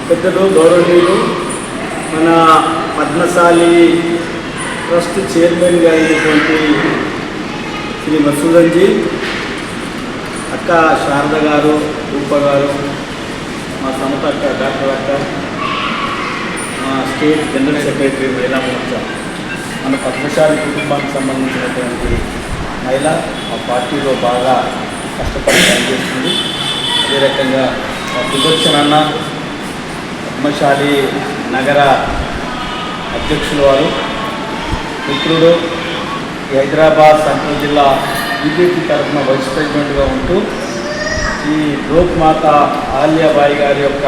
పెద్దలు గౌరవనీయులు మన పద్మశాలి ట్రస్ట్ చైర్మన్గా అయినటువంటి శ్రీ మధుసూదన్ జీ, అక్క శారద గారు, రూప గారు, మా సమత అక్క డాక్టర్ అక్క, మా స్టేట్ జనరల్ సెక్రటరీ మహిళా మోర్చా, మన పద్మశాలి కుటుంబానికి సంబంధించినటువంటి మహిళ మా పార్టీలో బాగా కష్టపడి పనిచేస్తుంది. అదే రకంగా మా సుదర్శన్ అన్న పద్మశాలి నగర అధ్యక్షులు వారు, మిత్రుడు, హైదరాబాద్ సెంట్రల్ జిల్లా బీజేపీ తరఫున వైస్ ప్రెసిడెంట్గా ఉంటూ ఈ లోక్మాత ఆలియాబాయి గారి యొక్క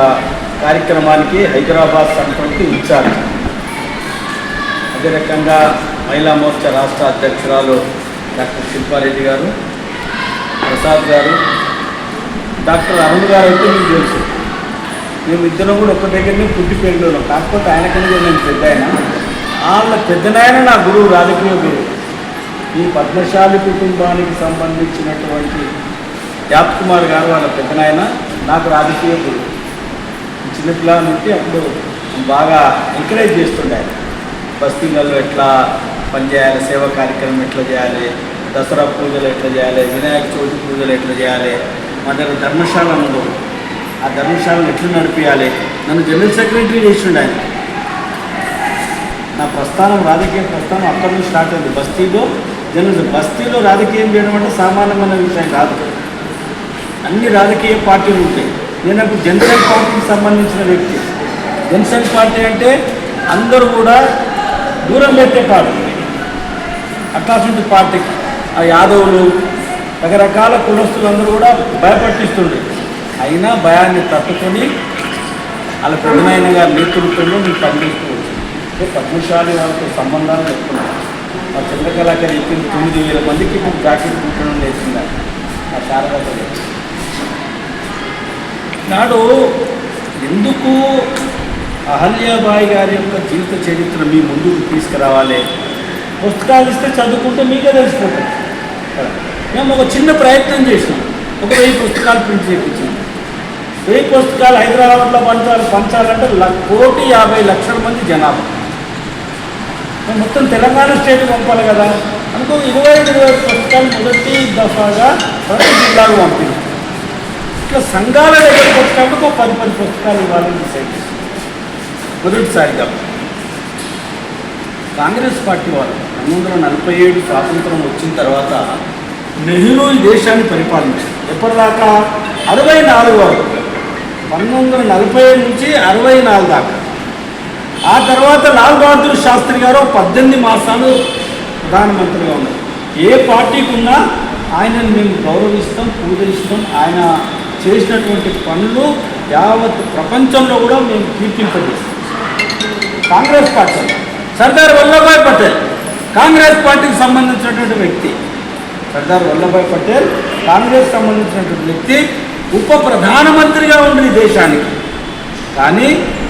కార్యక్రమానికి హైదరాబాద్ సెంట్రల్కి ఇన్ఛార్జ్. అదే రకంగా మహిళా మోర్చా రాష్ట్ర అధ్యక్షురాలు డాక్టర్ శిల్పారెడ్డి గారు, ప్రసాద్ గారు, డాక్టర్ అరుణ్ గారు అయితే మీకు తెలుసు. మేము ఇద్దరం కూడా ఒక్క దగ్గరనే పుట్టి పెరిగినాం. కాకపోతే ఆయనకన్నా నేను పెద్ద ఆయన, వాళ్ళ పెద్దనాయన నా గురువు, రాజకీయ గురువు. ఈ పద్మశాలి కుటుంబానికి సంబంధించినటువంటి యాప్ కుమార్ గారు వాళ్ళ పెద్దనాయన నాకు రాజకీయ గురువు. చిన్నపిల్లల నుండి అప్పుడు బాగా ఎంకరేజ్ చేస్తుండే ఆయన. బస్తీలలో ఎట్లా పనిచేయాలి, సేవా కార్యక్రమం ఎట్లా చేయాలి, దసరా పూజలు ఎట్లా చేయాలి, వినాయక చవితి పూజలు ఎట్లా చేయాలి, మా దగ్గర ధర్మశాల ఉందో ఆ ధర్మశాలను ఎట్లా నడిపించాలి. నన్ను జనరల్ సెక్రటరీ చేసిండు ఆయన. నా ప్రస్థానం, రాజకీయ ప్రస్థానం అక్కడి నుంచి స్టార్ట్ అయింది. బస్తీలో రాజకీయం చేయడం అంటే సామాన్యమైన విషయం కాదు. అన్ని రాజకీయ పార్టీలు ఉంటాయి. నేను అప్పుడు జనసేన పార్టీకి సంబంధించిన వ్యక్తి. జనసేన పార్టీ అంటే అందరూ కూడా దూరం పెట్టే పార్టీ. అట్లాంటి పార్టీకి ఆ యాదవులు, రకరకాల కులస్తులందరూ కూడా భయపట్టిస్తుండే. అయినా భయాన్ని తట్టుకొని వాళ్ళ పెద్దనాయన గారి నేతృత్వంలో మేము పనిచేసుకోవచ్చు. పద్మశాలి వాళ్ళతో సంబంధాలు చెప్తున్నాను. మా చంద్రకళాకారు చెప్పింది 9,000 మందికి ఇప్పుడు జాకెట్ కుట్టడం నేర్చుకున్నారు మా శారదతో. నాడు ఎందుకు అహల్యాబాయి గారి యొక్క జీవిత చరిత్ర మీ ముందుకు తీసుకురావాలి? పుస్తకాలు ఇస్తే చదువుకుంటే మీకే తెలిసిపోతుంది. మేము ఒక చిన్న ప్రయత్నం చేసినాం. ఒక 1000 పుస్తకాలు ప్రింట్ చేయించాం. 1000 పుస్తకాలు హైదరాబాద్లో పంచాలంటే 1,50,00,000 మంది జనాభా. మొత్తం తెలంగాణ స్టేట్ పంపాలి కదా అనుకో. 25 పుస్తకాలు మొదటి దఫాగా ప్రతి జిల్లాకు పంపిణీ. ఇట్లా సంఘాల దగ్గరకు వచ్చినప్పుడు 10 పుస్తకాలు ఇవ్వాలని డిసైడ్ చేస్తాం. మొదటిసారిగా కాంగ్రెస్ పార్టీ వారు 1947 స్వాతంత్రం వచ్చిన తర్వాత నెహ్రూ ఈ దేశాన్ని పరిపాలించారు. ఎప్పటిదాకా? 64 వరకు. 1947 నుంచి 64 దాకా. ఆ తర్వాత లాల్ బహదూర్ శాస్త్రి గారు 18 మాసాలు ప్రధానమంత్రిగా ఉన్నారు. ఏ పార్టీకి ఉన్నా ఆయనను మేము గౌరవిస్తాం, పూజిస్తాం. ఆయన చేసినటువంటి పనులు యావత్ ప్రపంచంలో కూడా మేము కీర్తింపజేస్తాం. కాంగ్రెస్ పార్టీ సర్దార్ వల్లభాయ్ పటేల్ కాంగ్రెస్ పార్టీకి సంబంధించినటువంటి వ్యక్తి. సర్దార్ వల్లభాయ్ పటేల్ కాంగ్రెస్ సంబంధించినటువంటి వ్యక్తి ఉప ప్రధానమంత్రిగా ఉంది ఈ దేశానికి. కానీ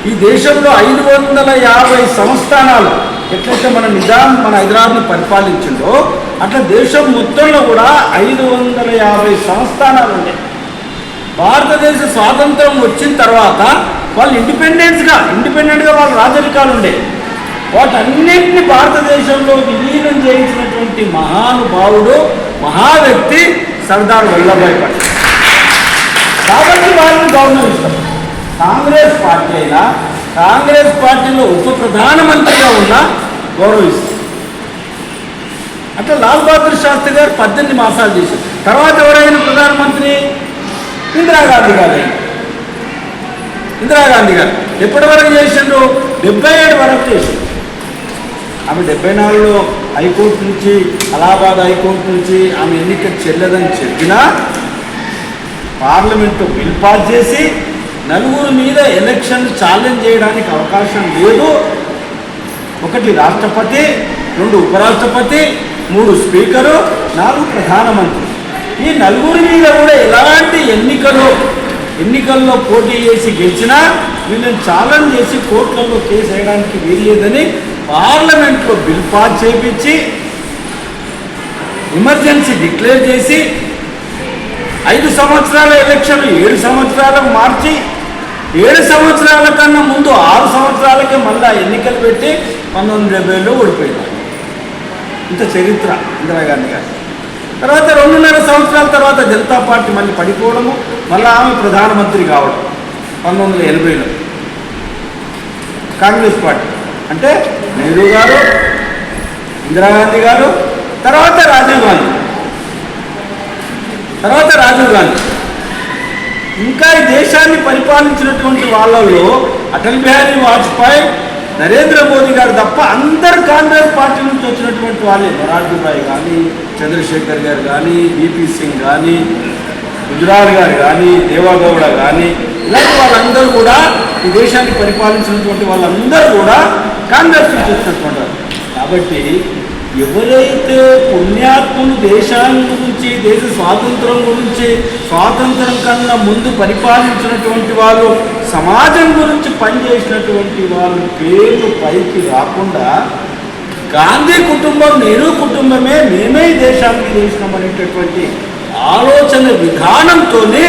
ఈ దేశంలో 550 సంస్థానాలు ఎట్లయితే మన నిజాం మన హైదరాబాద్ని పరిపాలించిందో అట్లా దేశం మొత్తంలో కూడా 550 సంస్థానాలు ఉన్నాయి. భారతదేశ స్వాతంత్రం వచ్చిన తర్వాత వాళ్ళు ఇండిపెండెంట్గా వాళ్ళ రాజరికాలు ఉండే. వాటన్నింటినీ భారతదేశంలో విలీనం చేయించినటువంటి మహానుభావుడు, మహా వ్యక్తి సర్దార్ వల్లభాయ్ పటేల్. కాబట్టి వాళ్ళని గౌరవిస్తాం. కాంగ్రెస్ పార్టీ అయినా కాంగ్రెస్ పార్టీలో ఉప ప్రధానమంత్రిగా ఉన్న గౌరవిస్తాం. అట్లా లాల్ బహదూర్ శాస్త్రి గారు 18 మాసాలు చేశారు. తర్వాత ఎవరైనా ప్రధానమంత్రి? ఇందిరాగాంధీ గారు ఎప్పటి వరకు చేసిండ్రు? 77 వరకు చేసిండ్రు. ఆమె 74లో హైకోర్టు నుంచి, అలహాబాద్ హైకోర్టు నుంచి ఆమె ఎన్నిక చెల్లదని చెప్పినా పార్లమెంటు బిల్ పాస్ చేసి నలుగురు మీద ఎలక్షన్ ఛాలెంజ్ చేయడానికి అవకాశం లేదు. 1 రాష్ట్రపతి, 2 ఉపరాష్ట్రపతి, 3 స్పీకరు, 4 ప్రధానమంత్రి. ఈ నలుగురి మీద కూడా ఎలాంటి ఎన్నికల్లో పోటీ చేసి గెలిచినా వీళ్ళని ఛాలెంజ్ చేసి కోర్టులలో కేసు వేయడానికి వీల్లేదని పార్లమెంట్లో బిల్ పాస్ చేయించి ఎమర్జెన్సీ డిక్లేర్ చేసి 5 సంవత్సరాల ఎలక్షన్ 7 సంవత్సరాలకు మార్చి 7 సంవత్సరాల కన్నా ముందు 6 సంవత్సరాలకే మళ్ళా ఎన్నికలు పెట్టి 1970లో ఓడిపోయినారు. ఇంత చరిత్ర ఇందిరాగాంధీ గారు. తర్వాత 2.5 సంవత్సరాల తర్వాత జనతా పార్టీ మళ్ళీ పడిపోవడము, మళ్ళీ ఆమె ప్రధానమంత్రి కావడం 1980లో. కాంగ్రెస్ పార్టీ అంటే నెహ్రూ గారు, ఇందిరాగాంధీ గారు, తర్వాత రాజీవ్ గాంధీ. ఇంకా ఈ దేశాన్ని పరిపాలించినటువంటి వాళ్ళలో అటల్ బిహారీ వాజ్పేయి, నరేంద్ర మోదీ గారు తప్ప అందరు కాంగ్రెస్ పార్టీ నుంచి వచ్చినటువంటి వాళ్ళే. మొరార్జీ భాయ్ కానీ, చంద్రశేఖర్ గారు కానీ, బీపీ సింగ్ కానీ, గుజరాల్ గారు కానీ, దేవాగౌడ కానీ, ఇలాంటి వాళ్ళందరూ కూడా ఈ దేశాన్ని పరిపాలించినటువంటి వాళ్ళందరూ కూడా కాంగ్రెస్ నుంచి వచ్చినటువంటి వాళ్ళు. కాబట్టి ఎవరైతే పుణ్యాత్ములు దేశాన్ని గురించి, దేశ స్వాతంత్రం గురించి, స్వాతంత్రం కన్నా ముందు పరిపాలించినటువంటి వాళ్ళు, సమాజం గురించి పనిచేసినటువంటి వాళ్ళు పేర్లు పైకి రాకుండా గాంధీ కుటుంబం, నెహ్రూ కుటుంబమే, మేమే ఈ దేశానికి చేసినాం అనేటటువంటి ఆలోచన విధానంతోనే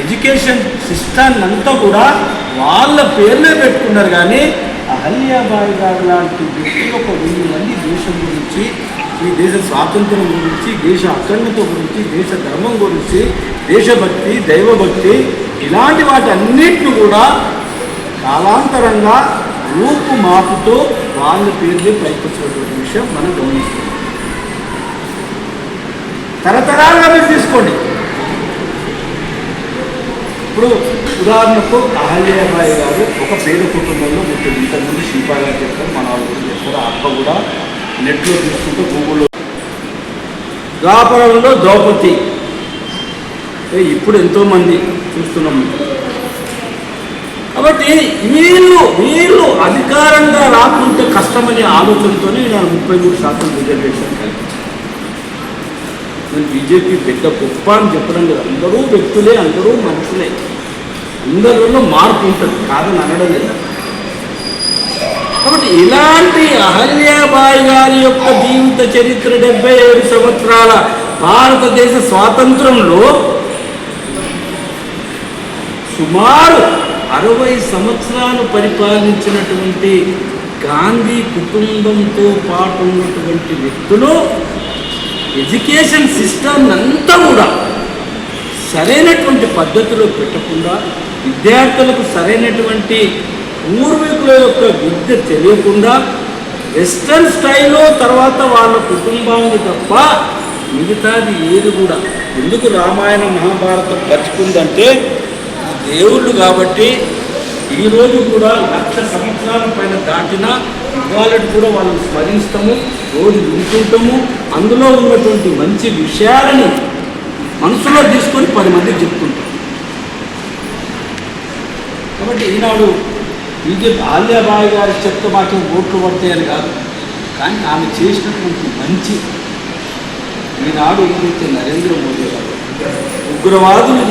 ఎడ్యుకేషన్ సిస్టాన్ని అంతా కూడా వాళ్ళ పేర్లే పెట్టుకున్నారు. కానీ అహల్యాబాయి గారు లాంటి వ్యక్తులు ఒక 1000 మంది దేశం గురించి, ఈ దేశ స్వాతంత్రం గురించి, దేశ అఖండత గురించి, దేశ ధర్మం గురించి, దేశభక్తి, దైవభక్తి, ఇలాంటి వాటి అన్నింటిని కూడా కాలాంతరంగా రూపు మాపుతో వాళ్ళ పేర్లే పైకొచ్చినటువంటి విషయం మనం గమనిస్తున్నాం. తరతరాలుగా మీరు తీసుకోండి. ఇప్పుడు ఉదాహరణకు అహల్యాబాయి గారు ఒక పేద కుటుంబంలో పుట్టింది. ఇంతకుముందు శిల్పా గారు చెప్తారు, మన వాళ్ళు చెప్తారు, అక్క కూడా నెట్లో తీసుకుంటూ గూగుల్లో. ద్వాపరంలో ద్రౌపది, ఇప్పుడు ఎంతోమంది చూస్తున్నాం. కాబట్టి వీళ్ళు అధికారంగా రాకుంటే కష్టమనే ఆలోచనతోనే నేను 33% రిజర్వేషన్ కల్పించాను. నేను బీజేపీ పెద్ద గొప్ప అని చెప్పడం లేదు. అందరూ వ్యక్తులే, అందరూ మనుషులే, అందరిలో మార్పు ఉంటుంది, కాదని అనడం లేదు. కాబట్టి ఇలాంటి అహల్యాబాయి గారి యొక్క జీవిత చరిత్ర 77 సంవత్సరాల భారతదేశ స్వాతంత్రంలో సుమారు 60 సంవత్సరాలు పరిపాలించినటువంటి గాంధీ కుటుంబంతో పాటు ఉన్నటువంటి వ్యక్తులు ఎడ్యుకేషన్ సిస్టమ్ అంతా కూడా సరైనటువంటి పద్ధతిలో పెట్టకుండా, విద్యార్థులకు సరైనటువంటి పూర్వీకుల యొక్క విద్య తెలియకుండా వెస్టర్న్ స్టైల్లో తర్వాత వాళ్ళ కుటుంబాన్ని తప్ప మిగతాది ఏది కూడా. ఎందుకు రామాయణం మహాభారతం బతుకుందంటే దేవుళ్ళు కాబట్టి ఈరోజు కూడా 1,00,000 సంవత్సరాల పైన దాటినా ఇవాళకి కూడా వాళ్ళని స్మరిస్తాము, రోజు వింటుంటాము. అందులో ఉన్నటువంటి మంచి విషయాలను మనసులో తీసుకొని 10 మందికి చెప్తుంటాం. కాబట్టి ఈనాడు బీజేపీ అహల్యాబాయి గారి చెప్తే మాకేం ఓట్లు పడతాయని కాదు, కానీ ఆమె చేసినటువంటి మంచి ఈనాడు ఏదైతే నరేంద్ర మోదీ గారు ఉగ్రవాదులు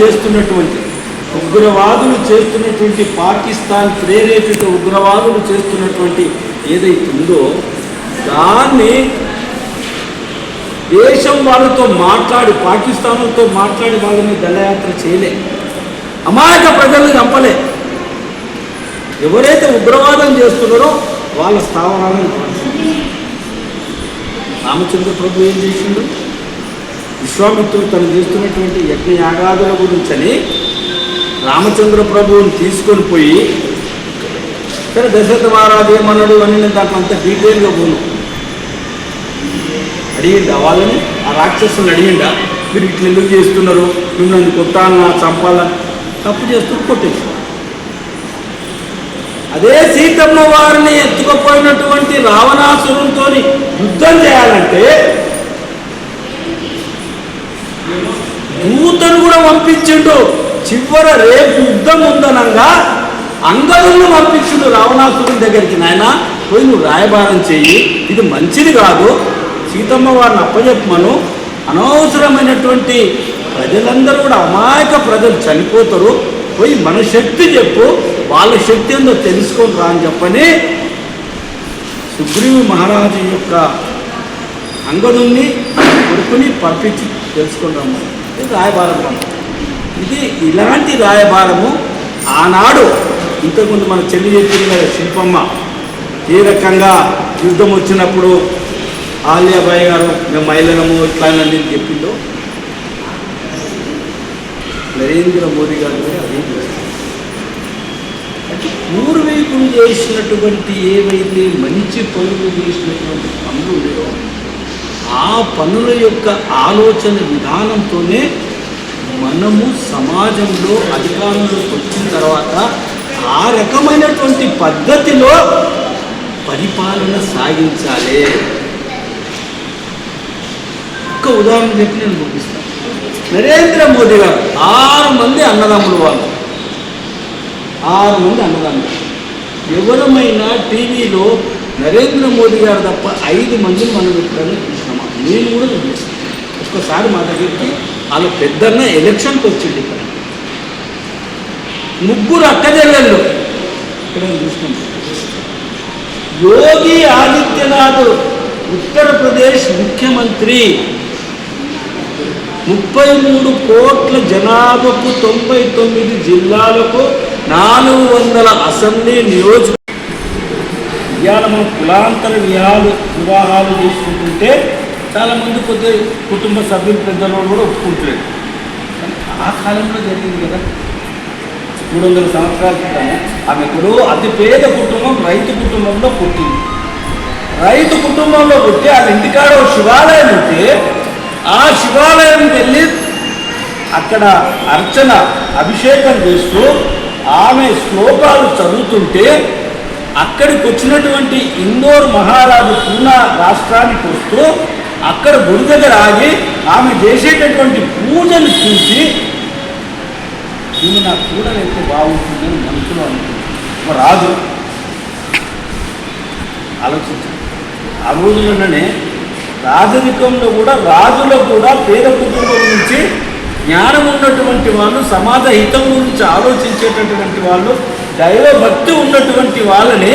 చేస్తున్నటువంటి పాకిస్తాన్ ప్రేరేపిత ఉగ్రవాదులు చేస్తున్నటువంటి ఏదైతే ఉందో దాన్ని దేశం వాళ్ళతో మాట్లాడి, పాకిస్తాన్తో మాట్లాడి వాళ్ళని దండయాత్ర చేయలే, అమాయక ప్రజల్ని చంపలే. ఎవరైతే ఉగ్రవాదం చేస్తున్నారో వాళ్ళ స్థావరాలను రామచంద్ర ప్రభు ఏం చేసిండు? విశ్వామిత్రుడు తను చేస్తున్నటువంటి యజ్ఞయాగాదుల గురించని రామచంద్ర ప్రభువుని తీసుకొని పోయి, సరే దశరథ మహారాజు ఏమన్నాడు అని నేను దాంట్లో అంత డీటెయిల్గా పోను, అడిగిండా వాళ్ళని, ఆ రాక్షసుని అడిగిండా మీరు ఇట్లా ఎందుకు చేస్తున్నారు, మిమ్మల్ని కొట్టాలన్నా చంపాలని? తప్పు చేస్తూ కొట్టేసి అదే సీతమ్మ వారిని ఎత్తుకుపోయినటువంటి రావణాసురునితో యుద్ధం చేయాలంటే దూతను కూడా పంపించిండు. చివర రేపు యుద్ధం ఉందనంగా అంగదులను పంపించిండు రావణాసురుని దగ్గరికి. నాయన పోయి నువ్వు రాయబారం చెయ్యి, ఇది మంచిది కాదు, సీతమ్మ వారిని అప్పచెప్పమను, అనవసరమైనటువంటి ప్రజలందరూ కూడా అమాయక ప్రజలు చనిపోతారు, పోయి మన శక్తి చెప్పు, వాళ్ళ శక్తి ఏందో తెలుసుకొని రా అని చెప్పని సుగ్రీవు మహారాజు యొక్క అంగదుని కొడుకుని పంపించి తెలుసుకొని రమ్మని. ఇది రాయబారం పంపం. ఇది ఇలాంటి రాయబారము ఆనాడు ఇంతకుముందు మన చెల్లి చెప్పింది కదా శిల్పమ్మ, ఏ రకంగా యుద్ధం వచ్చినప్పుడు ఆలియాబాయి గారు మేము మహిళలము ఇట్లా అని చెప్పిందో నరేంద్ర మోదీ గారు కూడా అదే చేస్తారు. అంటే పూర్వీకులు చేసినటువంటి ఏవైతే మంచి పనులు చేసినటువంటి పనులు ఉన్నాయో ఆ పనుల యొక్క ఆలోచన విధానంతోనే మనము సమాజంలో అధికారంలోకి వచ్చిన తర్వాత ఆ రకమైనటువంటి పద్ధతిలో పరిపాలన సాగించాలి. ఒక్క ఉదాహరణ చెప్పి నేను ముగిస్తాను. నరేంద్ర మోదీ గారు 6 మంది అన్నదమ్ములు, వాళ్ళు 6 మంది అన్నదమ్ములు. ఎవరమైనా టీవీలో నరేంద్ర మోదీ గారు తప్ప 5 మందిని మనం ఎప్పుడైనా చూసినామా? నేను కూడా చూపిస్తాను. ఒక్కసారి మా దగ్గరికి వాళ్ళ పెద్దన్న ఎలక్షన్కి వచ్చింది. ఇక్కడ 3 అక్కజెల్లెళ్ళు ఇక్కడ చూసినాం. యోగి ఆదిత్యనాథ్ ఉత్తరప్రదేశ్ ముఖ్యమంత్రి 33 కోట్ల జనాభాకు 99 జిల్లాలకు 400 అసెంబ్లీ నియోజక ఇవాళ మనం కులాంతర వివాహాలు చేసుకుంటుంటే చాలామంది కొద్ది కుటుంబ సభ్యులు పెద్దలు కూడా ఒప్పుకుంటారు. ఆ కాలంలో జరిగింది కదా 300 సంవత్సరాల క్రితం. ఆమెకు అతి పేద కుటుంబం రైతు కుటుంబంలో పుట్టింది. రైతు కుటుంబంలో పుట్టి వాళ్ళ ఇంటికాడ శివాలయం ఉంటే ఆ శివాలయంకి వెళ్ళి అక్కడ అర్చన అభిషేకం చేస్తూ ఆమె శ్లోకాలు చదువుతుంటే అక్కడికి వచ్చినటువంటి ఇందోర్ మహారాజు పూనా రాష్ట్రానికి వస్తూ అక్కడ గుడి దగ్గర ఆగి ఆమె చేసేటటువంటి పూజలు చూసి ఈమె నా కూడలైతే బాగుంటుందని మనసులో అనుకుంటుంది. రాజు ఆలోచించారు. ఆ రోజుల్లోనే రాజరికంలో కూడా రాజులో కూడా పేద కుటుంబం నుంచి జ్ఞానం ఉన్నటువంటి వాళ్ళు, సమాజ హితం గురించి ఆలోచించేటటువంటి వాళ్ళు, దైవభక్తి ఉన్నటువంటి వాళ్ళని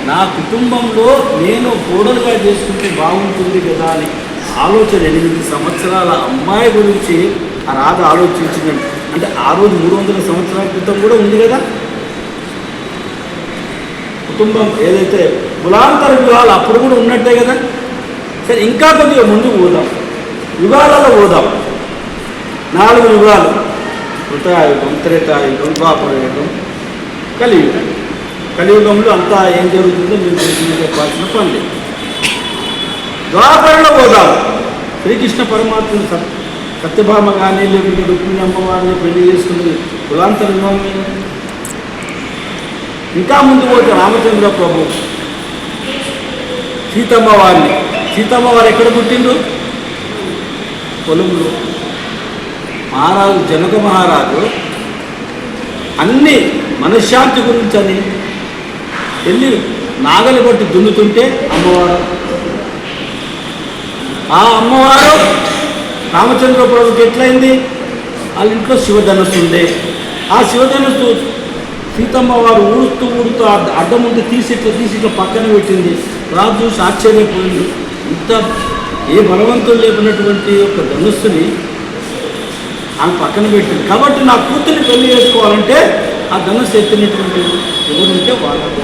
నా కుటుంబంలో నేను కోడలుగా చేసుకుంటే బాగుంటుంది కదా అని ఆలోచన 8 సంవత్సరాల అమ్మాయి గురించి ఆ రాజు ఆలోచించినట్టు. అంటే ఆ రోజు 300 సంవత్సరాల క్రితం కూడా ఉంది కదా కుటుంబం. ఏదైతే కులాంతర వివాహాలు అప్పుడు కూడా ఉన్నట్టే కదా. సరే, ఇంకా కొద్దిగా ముందుకు పోదాం, యుగాలలో పోదాం. 4 యుగాలు: కృతయుగం, త్రేతాయుగం, ద్వాపరయుగం, కలియుగం. కలియుగంలో అంతా ఏం జరుగుతుందో మీరు చెప్పాల్సిన పని లేదు. ద్వాపరలో పోదాం. శ్రీకృష్ణ పరమాత్ముడు సత్యభామ కానీ లేకుంటే రుక్మిణి అమ్మవారిని పెళ్లి చేసుకున్నది కులాంతర వివాహం. ఇంకా ముందు పోతే రామచంద్ర ప్రభు సీతమ్మ వారిని, సీతమ్మ వారు ఎక్కడ పుట్టిండ్రు? పొలంలో. మహారాజు జనక మహారాజు అన్ని మనశ్శాంతి గురించి అని వెళ్ళి నాగలి బట్టి దున్నుతుంటే అమ్మవారు, ఆ అమ్మవారు రామచంద్ర ప్రభుకి ఎట్లయింది? వాళ్ళ ఇంట్లో శివధనస్సు ఉండే. ఆ శివధనస్సు సీతమ్మ వారు ఊడుతూ అడ్డం ఉంటే తీసి ఇట్లా పక్కన పెట్టింది. రాజు చూసి ఆశ్చర్యపోయింది. ఇంత ఏ బలవంతులు లేకున్నటువంటి ఒక ధనుస్సుని ఆమె పక్కన పెట్టింది. కాబట్టి నా కూతుర్ని పెళ్లి చేసుకోవాలంటే ఆ ధనుస్సు ఎత్తినటువంటి ఎవరుంటే వాళ్ళకు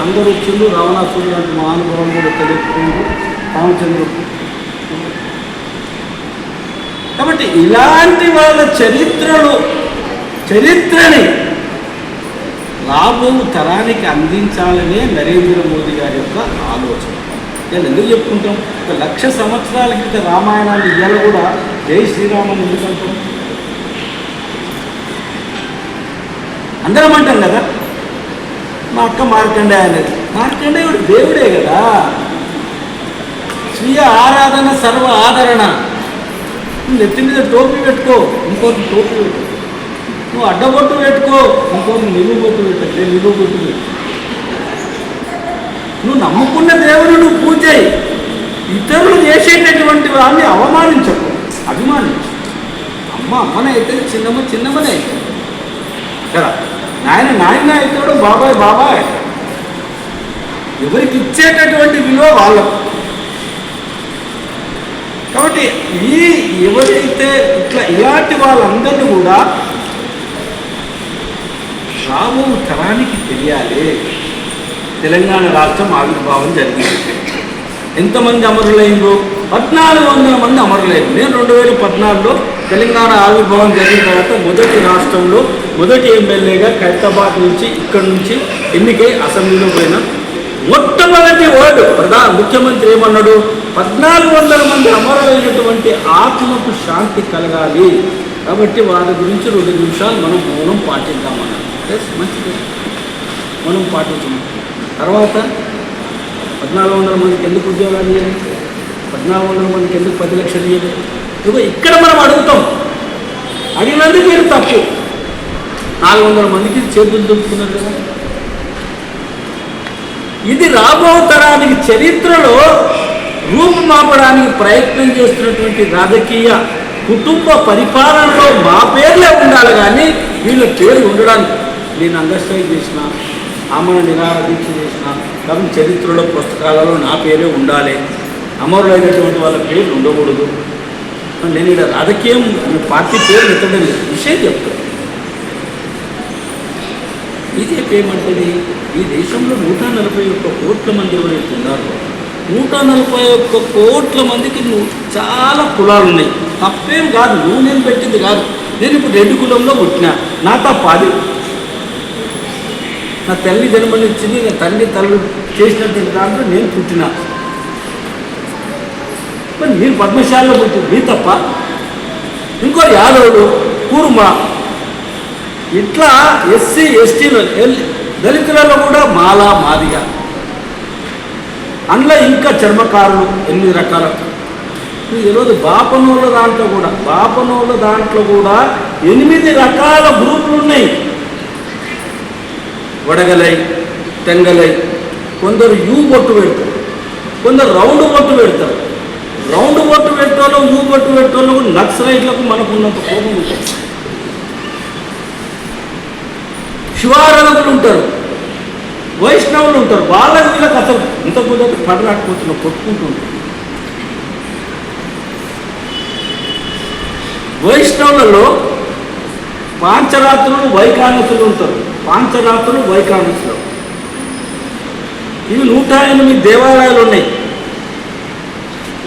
అందరూ వచ్చిండు. రావణాసురుడు లాంటి మహానుభావం కూడా తెలియకపోయింది రామచంద్రుడు. కాబట్టి ఇలాంటి వాళ్ళ చరిత్రని రాబో తరానికి అందించాలనే నరేంద్ర మోదీ గారి యొక్క ఆలోచన. నేను ఎందుకు చెప్పుకుంటాం? 1,00,000 సంవత్సరాల క్రితం రామాయణాన్ని ఇవాళ కూడా జై శ్రీరామని ఎందుకు అంటాం? అందరం అంటాం కదా. మా అక్క మార్కండేయ అనేది. మార్కండేయుడు దేవుడే కదా. స్వీయ ఆరాధన సర్వ ఆదరణ. నువ్వు నెత్తి మీద టోపీ పెట్టుకో, ఇంకోటి టోపీ పెట్టుకో. నువ్వు అడ్డబొట్టు పెట్టుకో, ఇంకోటి నిలువు బొట్టు పెట్టు. నిలువు బొట్టు పెట్టు. నువ్వు నమ్ముకున్న దేవుడు నువ్వు పూజ చేయి. ఇతరులు చేసేటటువంటి వాడిని అవమానించకు, అభిమానించు. అమ్మనే అవుతుంది, చిన్నమ్మనే అవుతుంది కదా. నాయన అవుతాడు, బాబాయ్. ఎవరికి ఇచ్చేటటువంటి విలువ వాళ్ళకు. కాబట్టి ఈ ఎవరైతే ఇలాంటి వాళ్ళందరినీ కూడా రాబో తరానికి తెలియాలి. తెలంగాణ రాష్ట్రం ఆవిర్భావం జరిగింది. ఎంతమంది అమరులైందో 1400 మంది అమరులైంది. నేను 2014లో తెలంగాణ ఆవిర్భావం జరిగిన తర్వాత మొదటి రాష్ట్రంలో మొదటి ఎమ్మెల్యేగా ఖైరతాబాద్ నుంచి ఇక్కడి నుంచి ఎన్నికై అసెంబ్లీలో పోయిన మొట్టమొదటి ముఖ్యమంత్రి ఏమన్నాడు, 1400 మంది అమరులైనటువంటి ఆత్మకు శాంతి కలగాలి, కాబట్టి వాళ్ళ గురించి 2 నిమిషాలు మనం మౌనం పాటిద్దామన్నారు. మంచిది, మనం పాటించాం. తర్వాత 1400 మందికి ఎందుకు ఉద్యోగాలు ఇవ్వాలి, 1400 మందికి ఎందుకు 10 లక్షలు ఇవ్వాలి? ఇదిగో ఇక్కడ మనం అడుగుతాం, అడిగినందుకు మీరు తప్పు. 400 మందికి చేతులు దులుపుతున్నారు కదా. ఇది రాబో తరానికి చరిత్రలో రూపుమాపడానికి ప్రయత్నం చేస్తున్నటువంటి రాజకీయ కుటుంబ పరిపాలనలో మా పేర్లే ఉండాలి, కానీ వీళ్ళ పేరు ఉండడానికి నేను అండర్స్టాండ్ చేసిన, ఆమెను నిరాదీక్ష చేసిన, కాబట్టి చరిత్రలో పుస్తకాలలో నా పేరే ఉండాలి, అమరులైనటువంటి వాళ్ళ పేర్లు ఉండకూడదు. నేను ఇక్కడ రాజకీయం పార్టీ పేరు ఎత్తడం విషయం చెప్తాను. బీజేపీ ఏమంటుంది, ఈ దేశంలో 141 కోట్ల మంది ఎవరైతే ఉన్నారో 141 కోట్ల మందికి చాలా కులాలు ఉన్నాయి. తప్పేం కాదు, నేను పెట్టింది కాదు. నేను ఇప్పుడు రెడ్డి కులంలో పుట్టినా, నా తప్పాది. నా తల్లి జన్మనిచ్చింది, నా తల్లి చేసినటువంటి దాంట్లో నేను పుట్టినా. మరి మీరు పద్మశాలలో పుట్టింది మీ తప్ప. ఇంకో యాదవులు, కుర్మ, ఇట్లా ఎస్సీ ఎస్టీలు, దళితులలో కూడా మాలా మాదిగా, అందులో ఇంకా చర్మకారులు 8 రకాల. ఈరోజు బాపనోళ్ళ దాంట్లో కూడా 8 రకాల గ్రూపులు ఉన్నాయి. వడగలై, తెంగలై, కొందరు యూ బొట్టు పెడతారు, కొందరు రౌండ్ బొట్టు పెడతారు. రౌండ్ బొట్టు పెట్టేవాళ్ళు, యూ బొట్టు పెట్టేవాళ్ళు కూడా నక్సలైట్లకు మనకున్నంత కోపం ఉంటుంది. శివారాధకులు ఉంటారు, వైష్ణవులు ఉంటారు, వాళ్ళకి వీళ్ళకి అసలు ఇంత కుదరదు పడరాకపోతున్నా కొట్టుకుంటుంటారు. వైష్ణవులలో పాంచరాత్రులు వైకానసులు ఉంటారు. పాంచరాత్రులు వైకానసులు ఇవి 108 దేవాలయాలు ఉన్నాయి.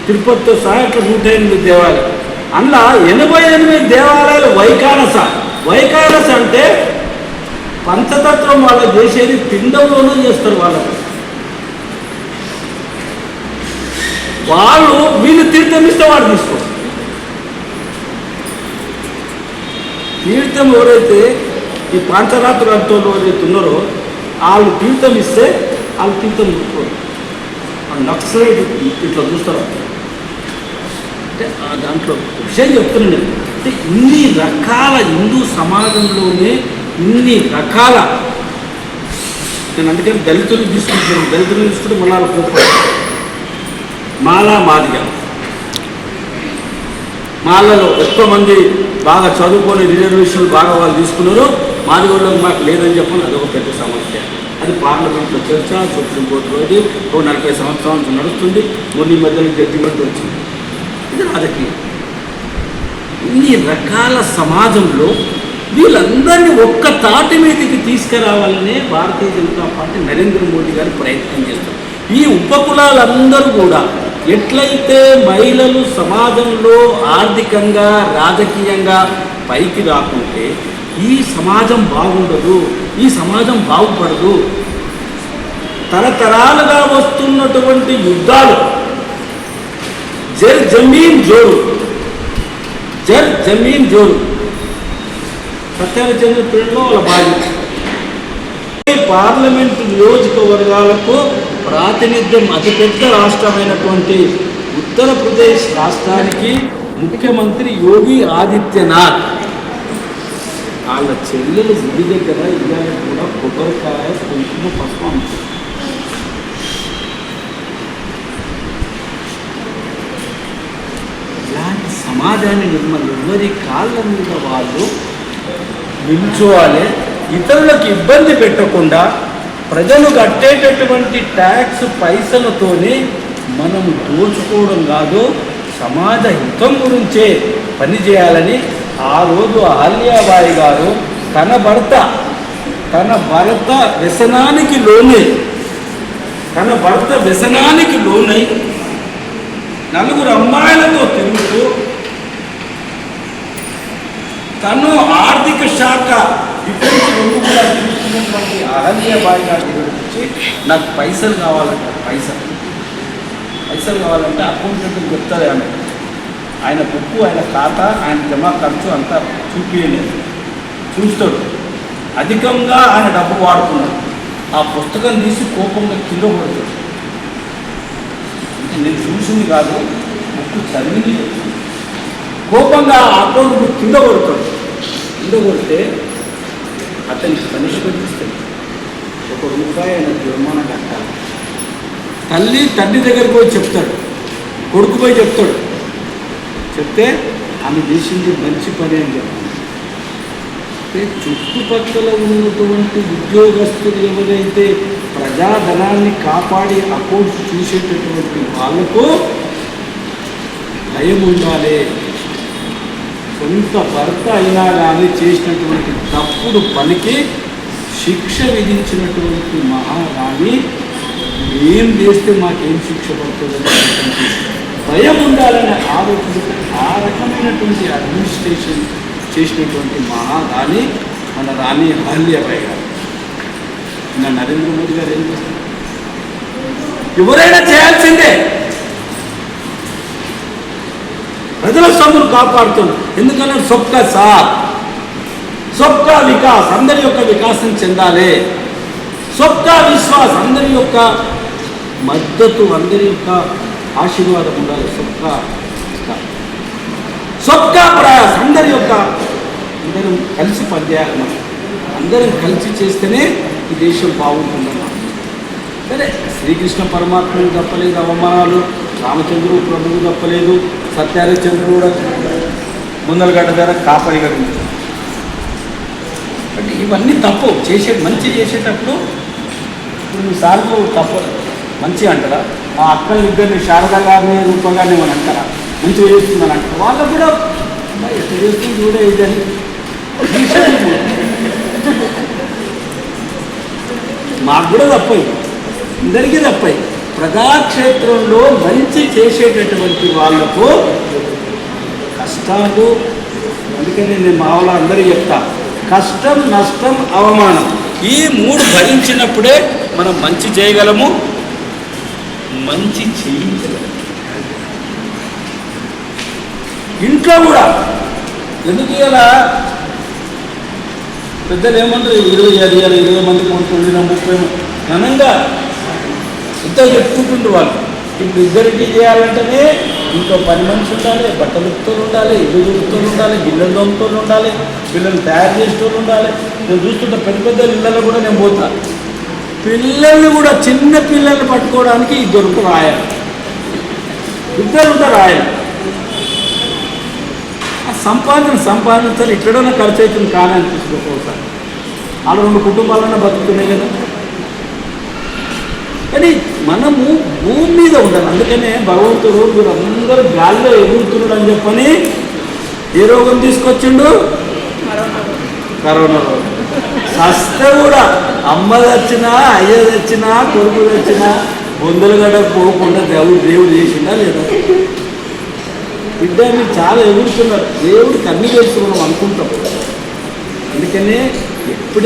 తిరుపతితో సహా ఇట్లా 108 దేవాలయాలు. అందులో 88 దేవాలయాలు వైకానస. వైకానస అంటే పంచతత్వం వాళ్ళు చేసేది పిండంలోనూ చేస్తారు. వాళ్ళు వీళ్ళు తీర్థం ఇస్తే వాడు తీసుకో. తీర్థం ఎవరైతే ఈ పాంచరాత్రులు అంటోళ్ళు ఎవరైతే ఉన్నారో వాళ్ళు తీర్థం ఇస్తే వాళ్ళు తీర్థం తీసుకోరు. వాళ్ళు నక్సలైట్ ఇట్లా చూస్తారు. అంటే దాంట్లో విషయం చెప్తున్నాను. అంటే ఇన్ని రకాల హిందూ సమాజంలోనే ఇన్ని రకాల, నేను అందుకని దళితులు తీసుకుంటే మళ్ళా మాలా మాదిగా, మాలలో ఎక్కువ మంది బాగా చదువుకొని రిజర్వేషన్లు బాగా వాళ్ళు తీసుకున్నారు. మాదిగోళ్ళకి మాకు లేదని చెప్పని అదొక పెద్ద సమస్య. అది పార్లమెంట్లో చర్చ, సుప్రీంకోర్టులో అది 40 సంవత్సరాల నుంచి నడుస్తుంది. మొన్న మధ్యలో జడ్జిమెంట్ వచ్చింది. ఇది రాజకీయం. ఇన్ని రకాల సమాజంలో వీళ్ళందరినీ ఒక్క తాటి మీదకి తీసుకురావాలనే భారతీయ జనతా పార్టీ నరేంద్ర మోడీ గారు ప్రయత్నం చేస్తారు. ఈ ఉపకులాలందరూ కూడా ఎట్లయితే మహిళలు సమాజంలో ఆర్థికంగా రాజకీయంగా పైకి రాకుంటే ఈ సమాజం బాగుండదు, ఈ సమాజం బాగుపడదు. తరతరాలుగా వస్తున్నటువంటి యుద్ధాలు, జర్ జమీన్ జోరు సత్యహరిచంద్ర పీరియడ్లో వాళ్ళ బాధ్యత. పార్లమెంటు నియోజకవర్గాలకు ప్రాతినిధ్యం అతిపెద్ద రాష్ట్రమైనటువంటి ఉత్తరప్రదేశ్ రాష్ట్రానికి ముఖ్యమంత్రి యోగి ఆదిత్యనాథ్ వాళ్ళ చెల్లెలు గుడి దగ్గర ఇవాళ కూడా కొబ్బరికాయ, కుంకుమ, పసుపు అమ్ముతారు. ఇలాంటి సమాజాన్ని ఎవరి కాళ్ళ మీద వాళ్ళు నిల్చోవాలి. ఇతరులకు ఇబ్బంది పెట్టకుండా ప్రజలు కట్టేటటువంటి ట్యాక్స్ పైసలతోనే మనం దోచుకోవడం కాదు, సమాజ హితం గురించే పనిచేయాలని ఆ రోజు అహల్యాబాయి గారు తన భర్త వ్యసనానికి లోనై నలుగురు అమ్మాయిలతో తిరుగుతూ తను ఆర్థిక శాఖ డిఫెన్స్ రెండు కూడా తీసుకున్నటువంటి అహల్యాబాయి గారి గురించి నాకు పైసలు కావాలంట. పైసలు కావాలంటే అకౌంటెంట్ చెప్తారు ఆయన బుక్కు, ఆయన ఖాతా, ఆయన జమా ఖర్చు అంతా చూపించలేదు, చూస్తాడు. అధికంగా ఆయన డబ్బు వాడుతున్నాడు. ఆ పుస్తకం తీసి కోపంగా కింద కొడతాడు. నేను చూసింది కాదు, బుక్కు చదివింది. కోపంగా ఆ అకౌంట్ బుక్ కింద కొడతాడు. కింద కొడితే అతనికి పనిష్మెంట్ ఇస్తాడు. ₹1 ఆయన జుర్మానా కట్టాలి. తండ్రి దగ్గరికి పోయి చెప్తాడు, కొడుకు పోయి చెప్తాడు. చెప్తే ఆమె చేసింది మంచి పని అని చెప్తాను. చుట్టుపక్కల ఉన్నటువంటి ఉద్యోగస్తులు ఎవరైతే ప్రజాధనాన్ని కాపాడి అకౌంట్స్ చూసేటటువంటి వాళ్లకు భయం ఉండాలి. సొంత భర్త అయినా కానీ చేసినటువంటి తప్పుడు పనికి శిక్ష విధించినటువంటి మహారాణి ఏం చేస్తే మాకేం శిక్ష పడుతుందని భయం ఉండాలని ఆలోచన ఆ రకమైనటువంటి అడ్మినిస్ట్రేషన్ చేసినటువంటి మహారాణి మన రాణి అహల్యాబాయి గారు. నరేంద్ర మోదీ గారు ఏం చేస్తారు? ఎవరైనా చేయాల్సిందే. ప్రజల సొమ్మును కాపాడుతుంది. ఎందుకన్నా సబ్కా సాత్, సబ్కా వికాస్, అందరి యొక్క వికాసం చెందాలి. సబ్కా విశ్వాస్, అందరి యొక్క మద్దతు, అందరి యొక్క ఆశీర్వాదం ఉండాలి. సబ్కా ప్రయాస్, అందరి యొక్క అందరం కలిసి పనిచేయాలి. అందరం కలిసి చేస్తేనే ఈ దేశం బాగుంటుందన్న. సరే, శ్రీకృష్ణ పరమాత్మను తప్పలేదు అవమానాలు, రామచంద్రుడు ప్రభువు తప్పలేదు, సత్యహరిశ్చంద్రుడు కూడా ముందలగడ్డ ధర కాపరిగా ఉంటాడు. అంటే ఇవన్నీ తప్పు. మంచి చేసేటప్పుడు కొన్నిసార్లు తప్పు. మంచి అంటారా? మా అక్కలు ఇద్దరిని శారద గారిని రూప గారిని మనం అంటారా? మంచిగా చేస్తున్నాను అంటారు. వాళ్ళకు కూడా ఎట్లా చేస్తుంది కూడా ఇదని మాకు కూడా తప్పాయి, అందరికీ తప్పాయి. ప్రజాక్షేత్రంలో మంచి చేసేటటువంటి వాళ్లకు కష్టాలు, అందుకని నేను మా వాళ్ళ అందరికీ చెప్తా, కష్టం, నష్టం, అవమానం ఈ 3 భరించినప్పుడే మనం మంచి చేయగలము, మంచి చేయించగలము. ఇంట్లో కూడా ఎందుకు ఇలా పెద్దలు ఏమంటారు, 20 మంది కొంటున్నా 30 ఘనంగా ఇంత చెప్పుకుంటుండ్రు వాళ్ళు. ఇప్పుడు ఇద్దరికి చేయాలంటేనే ఇంట్లో 10 మనిషి ఉండాలి, బట్టలు ఉత్తులు ఉండాలి, ఇల్లు ఉత్తులు ఉండాలి, గిన్నెలు దొంగతోళ్ళు ఉండాలి, పిల్లలు తయారు చేసేటోళ్ళు ఉండాలి. నేను చూస్తుంటే పెద్ద ఇళ్ళల్లో కూడా నేను పోతా, పిల్లల్ని కూడా చిన్న పిల్లల్ని పట్టుకోవడానికి ఇద్దరు రాయాలి, ఇద్దరు రాయాలి. ఆ సంపాదించాలి, ఎక్కడైనా ఖర్చు అవుతుంది కానీ అనిపిస్తుంది. వాళ్ళు 2 కుటుంబాలన్నా బతుకుతున్నాయి కదా. కానీ మనము భూమి మీద ఉండాలి. అందుకనే భగవంతుడు మీరు అందరూ గాల్లో ఎగురుతున్నాడు అని చెప్పని ఏ రోగం తీసుకొచ్చిండు? కరోనా రోగం. సస్తే కూడా అమ్మ తెచ్చినా, అయ్య తెచ్చినా, కొడుకు తెచ్చినా బొందలు గడ పోకుండా దేవుడు చేసిందా లేదా? బిడ్డ మీరు చాలా ఎగురుతున్నారు, దేవుడికి అన్ని తెలుసు మనం అనుకుంటాం. అందుకనే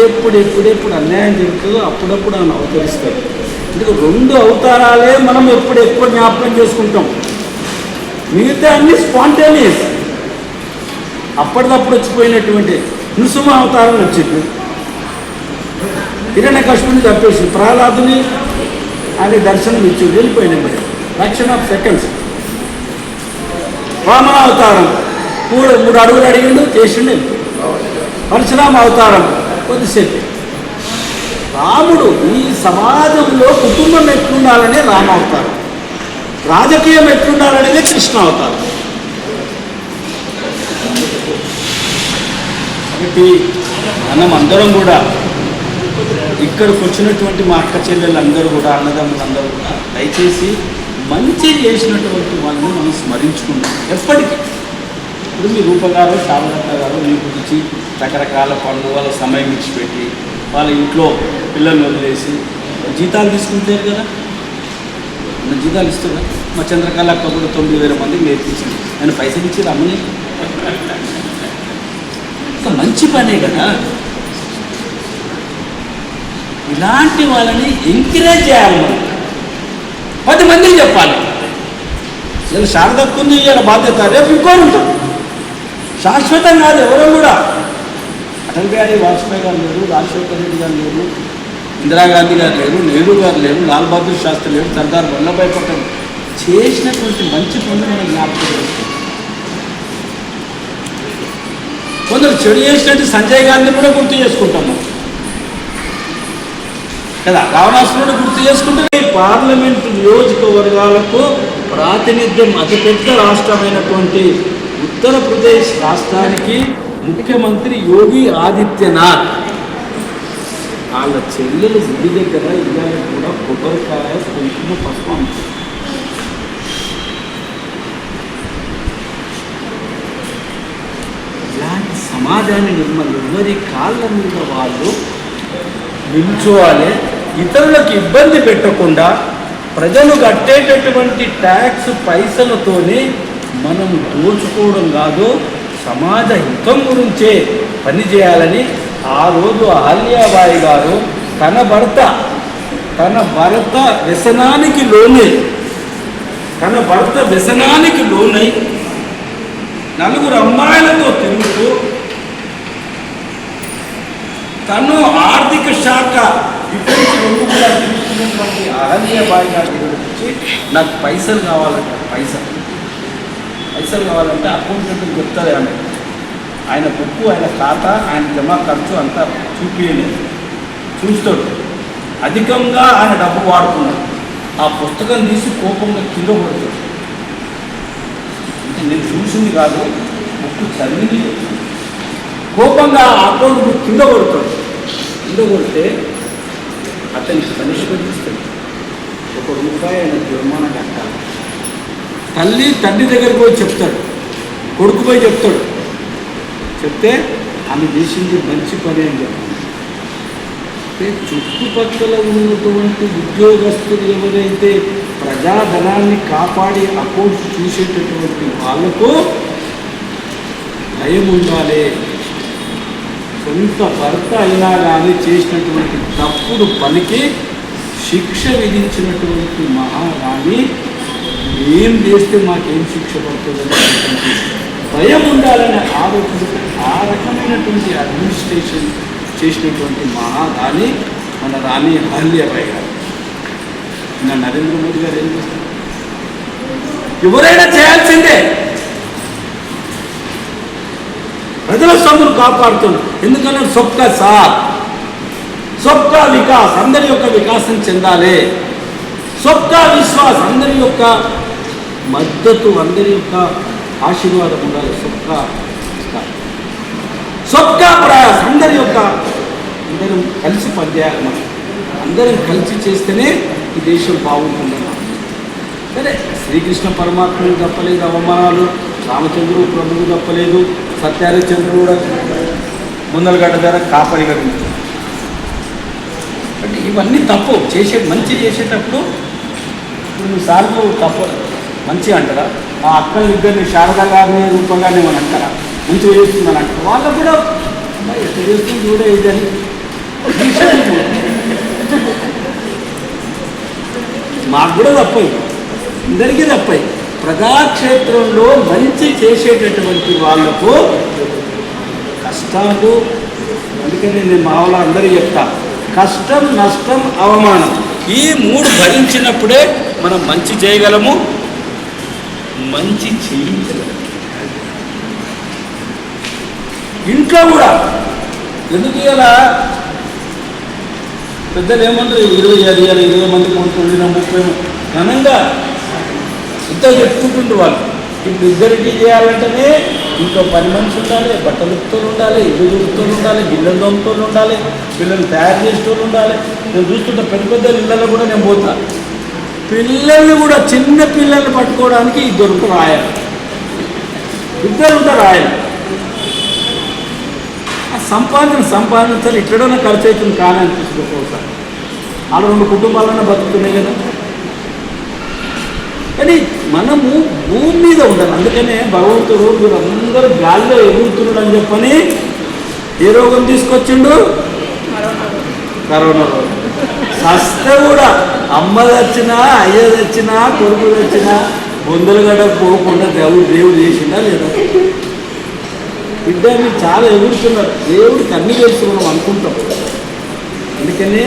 ఎప్పుడెప్పుడు అన్యాయం జరుగుతుందో అప్పుడప్పుడు ఆయన అవతరిస్తాడు. అందుకే 2 అవతారాలే మనం ఎప్పుడు జ్ఞాపకం చేసుకుంటాం. మిగతా అన్ని స్పాంటేనియస్, అప్పటిదప్పుడు వచ్చిపోయినటువంటి. నృసింహ అవతారం వచ్చింది, హిరణ్యకశిపుని చంపేసి ప్రహ్లాదుని ఆయన దర్శనం ఇచ్చి వెళ్ళిపోయినాయి. Fraction of seconds. వామన అవతారం 3 అడుగులు అడిగిండు, చేసిండు. పరశురామ అవతారం కొద్దిసేపు. రాముడు ఈ సమాజంలో కుటుంబం ఎట్లుండాలనే రామ అవతారం, రాజకీయం ఎట్లుండాలనేదే కృష్ణ అవతారం. కాబట్టి మనం అందరం కూడా ఇక్కడికి వచ్చినటువంటి మా అక్క చెల్లెళ్ళందరూ కూడా, అన్నదమ్ములందరూ కూడా దయచేసి మంచి చేసినటువంటి వాళ్ళని మనం స్మరించుకుంటాం ఎప్పటికీ. ఇప్పుడు మీ రూపగారు శారదత్త గారు మీ గురించి రకరకాల పనులు వాళ్ళ సమయం ఇచ్చిపెట్టి వాళ్ళ ఇంట్లో పిల్లల్ని వదిలేసి జీతాలు తీసుకుంటారు కదా, జీతాలు ఇస్తున్నా. మా చంద్రకళ అక్క కూడా 9,000 మందికి నేర్పించింది, నేను పైసలు ఇచ్చి రమ్మని. మంచి పనే కదా. ఇలాంటి వాళ్ళని ఎంకరేజ్ చేయాలి మనం, 10 మందికి చెప్పాలి. ఇలా శారదక్కుంది ఇలా బాధ్యత, రేపు ఇంకోరు ఉంటారు. శాశ్వతం కాదు ఎవరో కూడా. అటల్ బిహారీ వాజ్పేయి గారు లేరు, రాజశేఖర రెడ్డి గారు లేరు, ఇందిరాగాంధీ గారు లేరు, నెహ్రూ గారు లేరు, లాల్ బహదూర్ శాస్త్రి లేరు, సర్దార్ వల్లభాయ్ పటేల్ చేసినటువంటి మంచి పనులు మనం జ్ఞాపకం చేస్తాం. కొందరు చెడు చేసినట్టు సంజయ్ గాంధీ కూడా గుర్తు చేసుకుంటాము కదా, రావణాసురుడు గుర్తు చేసుకుంటే. పార్లమెంటు నియోజకవర్గాలకు ప్రాతినిధ్యం అతిపెద్ద రాష్ట్రమైనటువంటి ఉత్తరప్రదేశ్ రాష్ట్రానికి ముఖ్యమంత్రి యోగి ఆదిత్యనాథ్ వాళ్ళ చెల్లెలు గుడి దగ్గర ఇవాళ కూడా కొబ్బరికాయ కుంకుమ పసుపు. ఇలాంటి సమాజాన్ని ఎవరి కాళ్ళ మీద వాళ్ళు నిల్చోవాలి. ఇతరులకు ఇబ్బంది పెట్టకుండా ప్రజలు కట్టేటటువంటి ట్యాక్స్ పైసలతోనే మనం దోచుకోవడం కాదు, సమాజ హితం గురించే పనిచేయాలని ఆ రోజు అహల్యాబాయి గారు తన భర్త వ్యసనానికి లోనై 4 అమ్మాయిలతో తిరుగుతూ తను ఆర్థిక శాఖ డిఫెన్స్ రెండు కూడా తిరుగుతున్నటువంటి అహల్యాబాయి గారి దగ్గర నుంచి నాకు పైసలు కావాలంట. పైసలు కావాలంటే అకౌంటెంట్కి చెప్తారు ఆమె, ఆయన బుక్కు, ఆయన ఖాతా, ఆయన జమా ఖర్చు అంతా చూస్తాడు. అధికంగా ఆయన డబ్బు వాడుకున్నాడు. ఆ పుస్తకం తీసి కోపంగా కింద కొడతాడు. అంటే నేను చూసింది కాదు, బుక్కు చదివింది. కోపంగా ఆ అకౌంట్ బుక్ కింద కొడతాడు. కింద కొడితే అతనికి పనిష్మెంట్ ఇస్తాడు, ₹1 ఆయన జుర్మానా కట్టాలి. తండ్రి దగ్గరికి పోయి చెప్తాడు, కొడుకు పోయి చెప్తే ఆమె చేసింది మంచి పని అని చెప్తాను. చుట్టుపక్కల ఉన్నటువంటి ఉద్యోగస్తులు ఎవరైతే ప్రజాధనాన్ని కాపాడి అకౌంట్స్ చూసేటటువంటి వాళ్ళకు భయం ఉండాలి. సొంత భర్త అయినా కానీ చేసినటువంటి తప్పుడు పనికి శిక్ష విధించినటువంటి మహారాణి ఏం చేస్తే మాకేం శిక్ష పడుతుందని భయం ఉండాలనే ఆలోచన, ఆ రకమైనటువంటి అడ్మినిస్ట్రేషన్ చేసినటువంటి మహారాణి మన రాణి అహల్యాబాయి గారు. నరేంద్ర మోదీ గారు ఏం చేస్తారు? ఎవరైనా చేయాల్సిందే. ప్రజల సొమ్మును కాపాడుతుంది. ఎందుకంటే సొబ్కా సాత్, సొబ్కా వికాస్, అందరి యొక్క వికాసం చెందాలి. సొబ్కా విశ్వాస్, అందరి యొక్క మద్దతు, అందరి యొక్క ఆశీర్వాదం ఉండాలి. సొబ్కా ప్రయాస్, అందరం కలిసి పనిచేయాలి. మనం అందరం కలిసి చేస్తేనే ఈ దేశం బాగుంటుందన్నమాట. సరే, శ్రీకృష్ణ పరమాత్మను తప్పలేదు అవమానాలు, రామచంద్రుడు ప్రభువు తప్పలేదు, సత్యహరిశ్చంద్రుడు కూడా ముందలగడ్డ ద్వారా కాపరిగా ఉంటుంది. అంటే ఇవన్నీ తప్పు. మంచి చేసేటప్పుడు కొన్నిసార్లు తప్పు మంచి అంటారా? మా అక్కలిద్దరిని శారదా గారిని రూపంగానే మనం అంటారా? మంచిగా చేస్తుందని అంటారు. వాళ్ళకు కూడా ఎట్లా చేస్తుంది కూడా ఇదని మాకు కూడా తప్పయి, అందరికీ తప్పయి. ప్రజాక్షేత్రంలో మంచి చేసేటటువంటి వాళ్లకు కష్టాలు, అందుకని నేను మా వాళ్ళ అందరికీ చెప్తా, కష్టం, నష్టం, అవమానం ఈ 3 భరించినప్పుడే మనం మంచి చేయగలము, మంచి చేయించగలము. ఇంట్లో కూడా ఎందుకు ఇలా పెద్దలు ఏమంటారు, 20 మంది కొనుక్కుంటున్నా 30 ఘనంగా ఇంత చెప్పుకుంటుండ్రు వాళ్ళు. ఇప్పుడు ఇద్దరికి చేయాలంటేనే ఇంకో 10 మనిషి ఉండాలి, బట్టలు ఉప్పుతోలు ఉండాలి, ఇల్లు దుప్పుతోలు ఉండాలి, గిన్నెలు దొంగతోలు ఉండాలి, పిల్లలు తయారు చేసేటోళ్ళు ఉండాలి. నేను చూస్తుంటే పెద్ద ఇళ్ళల్లో కూడా నేను పోతా. పిల్లల్ని కూడా చిన్న పిల్లల్ని పట్టుకోవడానికి ఇద్దరు రాయాలి, ఇద్దరు ఉంటారు రాయాలి. ఆ సంపాదించాలి, ఇట్లడైనా ఖర్చు అవుతుంది కానీ అనిపిస్తుంది ఒకసారి. అలా 2 కుటుంబాలన్నా బతుకుతున్నాయి కదా. కానీ మనము భూమి మీద ఉండాలి. అందుకనే భగవంతుడు మీరు అందరూ గాలిలో ఎగురుతున్నాడు అని చెప్పని ఏ రోగం తీసుకొచ్చిండు? కరోనా రోగం. సస్తే కూడా అమ్మ తెచ్చినా, అయ్య తెచ్చినా, కొడుకు తెచ్చినా బొందలు గడ పోకుండా దేవుడు చేసిందా లేదా? బిడ్డ మీరు చాలా ఎగురుతున్నారు. దేవుడికి అన్ని తెలుసు మనం అనుకుంటాం. అందుకనే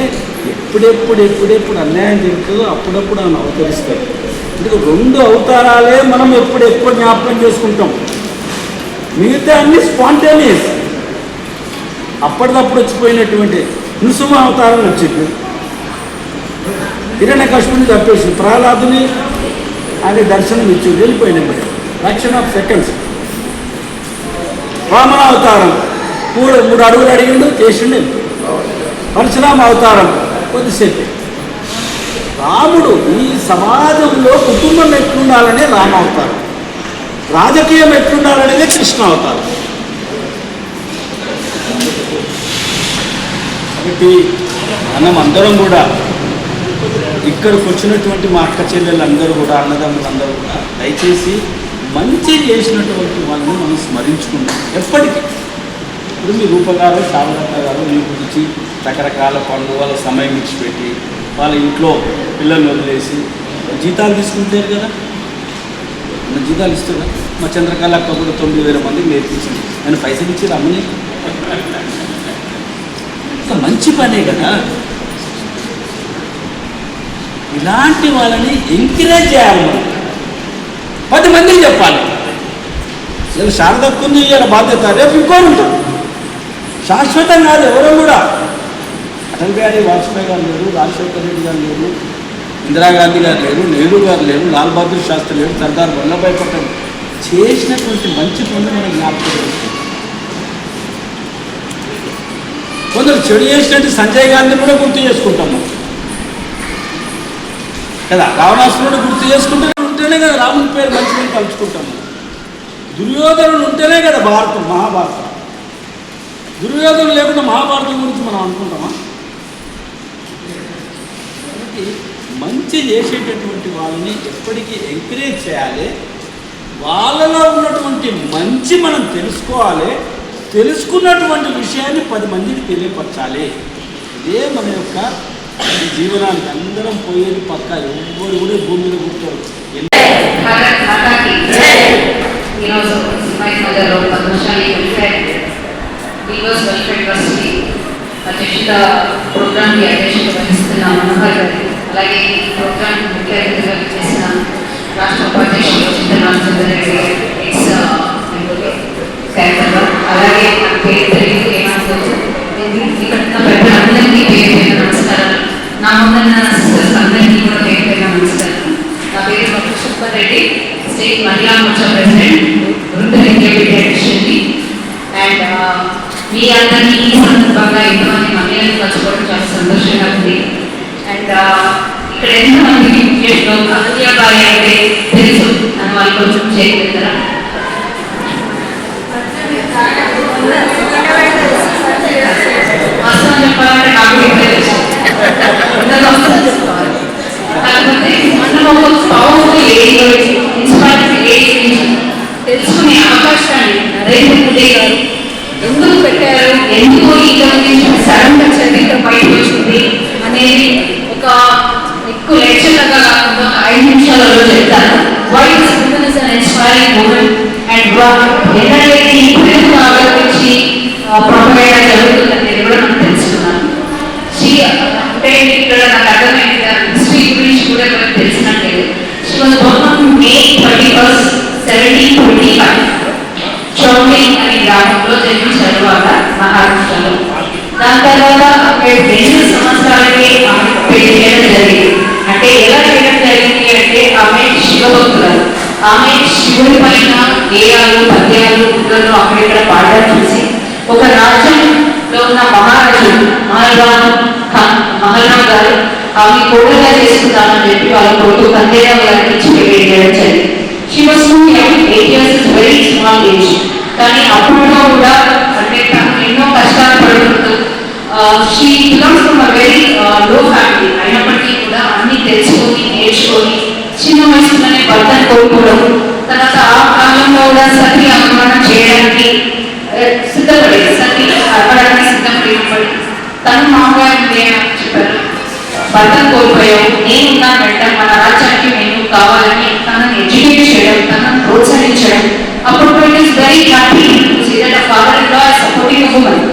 ఎప్పుడెప్పుడు అన్యాయం జరుగుతుందో అప్పుడప్పుడు ఆయన అవతరిస్తాడు. అందుకే 2 అవతారాలే మనం ఎక్కువ జ్ఞాపకం చేసుకుంటాం. మిగతా అన్ని స్పాంటేనియస్, అప్పటిదప్పుడు వచ్చిపోయినటువంటి. నృసింహ అవతారం వచ్చింది, హిరణ్యకశిపుని చంపేసి ప్రహ్లాదుని ఆయన దర్శనం ఇచ్చి వెళ్ళిపోయినాయి. Fraction of seconds. వామన అవతారం 3 అడుగులు అడిగిండు, చేసిండు. పరశురామ అవతారం కొద్దిసేపు. రాముడు ఈ సమాజంలో కుటుంబం ఎట్లుండాలనే రామ అవతారం, రాజకీయం ఎట్లుండాలనేదే కృష్ణ అవతారం. కాబట్టి మనం అందరం కూడా ఇక్కడికి వచ్చినటువంటి మా అక్క చెల్లెళ్ళందరూ కూడా, అన్నదమ్ములందరూ కూడా దయచేసి మంచి చేసినటువంటి వాళ్ళని మనం స్మరించుకుంటాం ఎప్పటికీ. ఇప్పుడు మీ రూపగారు, శారదత్త గారు మీ గురించి రకరకాల పనులు వాళ్ళ సమయం ఇచ్చిపెట్టి వాళ్ళ ఇంట్లో పిల్లల్ని వదిలేసి జీతాలు తీసుకుంటారు కదా. మన జీతాలు ఇస్తున్నా. మా చంద్రకళ అక్క కూడా 9,000 మందికి నేర్పించింది. నేను పైసలు ఇచ్చి రమ్మని. మంచి పనే కదా. ఇలాంటి వాళ్ళని ఎంకరేజ్ చేయాలి మనం. 10 మందికి చెప్పాలి. ఇలా శారదక్కుంది ఇలా బాధ్యత, రేపు ఇంకోరు ఉంటారు. శాశ్వతం కాదు ఎవరో కూడా. అటల్ బిహారీ వాజ్పేయి గారు లేరు, రాజశేఖర రెడ్డి గారు లేరు, ఇందిరాగాంధీ గారు లేరు, నెహ్రూ గారు లేరు, లాల్ బహదూర్ శాస్త్రి లేరు, సర్దార్ వల్లభాయ్ పటేల్ చేసినటువంటి మంచి పనులు మనం జ్ఞాపకం చేసుకుంటాం. కొందరు చెడు చేసినట్టు సంజయ్ గాంధీ కూడా గుర్తు చేసుకుంటాము కదా. రావణాసురుడు గుర్తు ఉంటేనే కదా రాముని పేరు మంచిగా తలుచుకుంటాము. దుర్యోధనుడు ఉంటేనే కదా మహాభారతం. దుర్యోధనుడు లేకుండా మహాభారతం గురించి మనం అనుకుంటామా? కాబట్టి మంచి చేసేటటువంటి వాళ్ళని ఎప్పటికీ ఎంకరేజ్ చేయాలి. వాళ్ళలో ఉన్నటువంటి మంచి మనం తెలుసుకోవాలి. తెలుసుకున్నటువంటి విషయాన్ని 10 మందికి తెలియపరచాలి. ఇదే మన యొక్క జీవనానికి. అందరం పోయేది పక్క, ఎవరు కూడా భూమి మీద కూర్చోరు. అధ్యక్షత ప్రోగ్రామ్కి అధ్యక్షత వహిస్తున్న మనోహర్ గారి, అలాగే ప్రోగ్రామ్ ముఖ్య అతిథిగా చేసిన రాష్ట్ర ఉపాధ్యక్షులు చింతరామచంద్ర రెడ్డి ఎక్స్ క్యారెక్టర్, అలాగే పేరు తెలియదు ఏమనుకోవచ్చు. ఇక్కడ అందరికీ పేరు పేరు నమస్కారాలు. నా ముందున్న సిస్టర్స్ అందరికీ కూడా పేరు పేరు నమస్కారాలు. నా పేరు డాక్టర్ సూపర్ రెడ్డి, స్టేట్ మహిళా మోర్చా ప్రెసిడెంట్, వృద్ధుల అధ్యక్షుడిని. అండ్ మీ అందరినీ ఈ సందర్భంగా ఎంతమంది మహిళలు కలుసుకోవడం చాలా సంతోషంగా ఉంది. అండ్ ఇక్కడ ఎంతమంది అహల్యాబాయి అంటే తెలుసు అని వాళ్ళు కొంచెం చేయగలుగుతారా? వాస్తవం చెప్పాలంటే నాకు ఇప్పుడే తెలుసు. కాకపోతే మనం ఒక పవర్ఫుల్ ఏజ్, ఇన్స్పైరింగ్ ఏజ్ తెలుసుకునే అవకాశాన్ని నరేంద్ర మోడీ గారు ఎందుకు పెట్టారు, ఎందుకు ఈ కమ్యూనికేషన్ సడన్గా చదివితో బయటకు వచ్చింది అనేది ఒక ఎక్కువ లెక్చర్లుగా కాకుండా 5 నిమిషాలలో చెప్తాను. Why this women is an inspiring women and ఎన్నడైతే తెలుగు ఆలోచించి ప్రొపగేండా జరుగుతుందనేది కూడా మనం తెలుసుకున్నాను. అంటే ఇక్కడ నాకు అర్థమైంది హిస్టరీ గురించి కూడా మనకు తెలిసినట్లేదు. She was born on May 21, 1725 Chondi అనే గ్రామంలో జన్మించారు వాళ్ళ మహారాష్ట్రలో. దాని తర్వాత అక్కడ 2 సంవత్సరాలకి ఆమె పెళ్లి చేయడం జరిగింది. అంటే ఎలా చేయడం జరిగింది అంటే ఆమె శివభక్తురాలు. ఆమె శివుడి పైన గేయాలు, పద్యాలు, గుడ్లను అక్కడిక్కడ పాడడం చూసి ఒక రాజ్యంలో ఉన్న మహారాజు మహల్రామ్ గారు ఆమె కోడలుగా చేసుకుందామని చెప్పి వాళ్ళ కొడుకు కందేరావు గారికి ఇచ్చి పెళ్లి చేయడం జరిగింది. She was too young, 8 years is very small age. కానీ అప్పుడులో కూడా అంటే తను ఎన్నో కష్టాలు పడుతుంటూ she belongs from a very low family అయినప్పటికీ కూడా అన్ని తెలుసుకొని నేర్చుకొని చిన్న వయసులోనే భర్తను కోల్పోవడం, తర్వాత ఆ కాలంలో కూడా సతీ ఆక్రమణ చేయడానికి అవ్వడానికి సిద్ధపడినప్పటికీ తను మామగారు చెప్పారు, భర్తను కోల్పోయావు, నేనున్నా వెంట మన రాజ్యానికి నేను కావాలని తనని ఎడ్యుకేట్ చేయడం, తనను ప్రోత్సహించడం. అప్పుడు it is very happy father in law supporting women.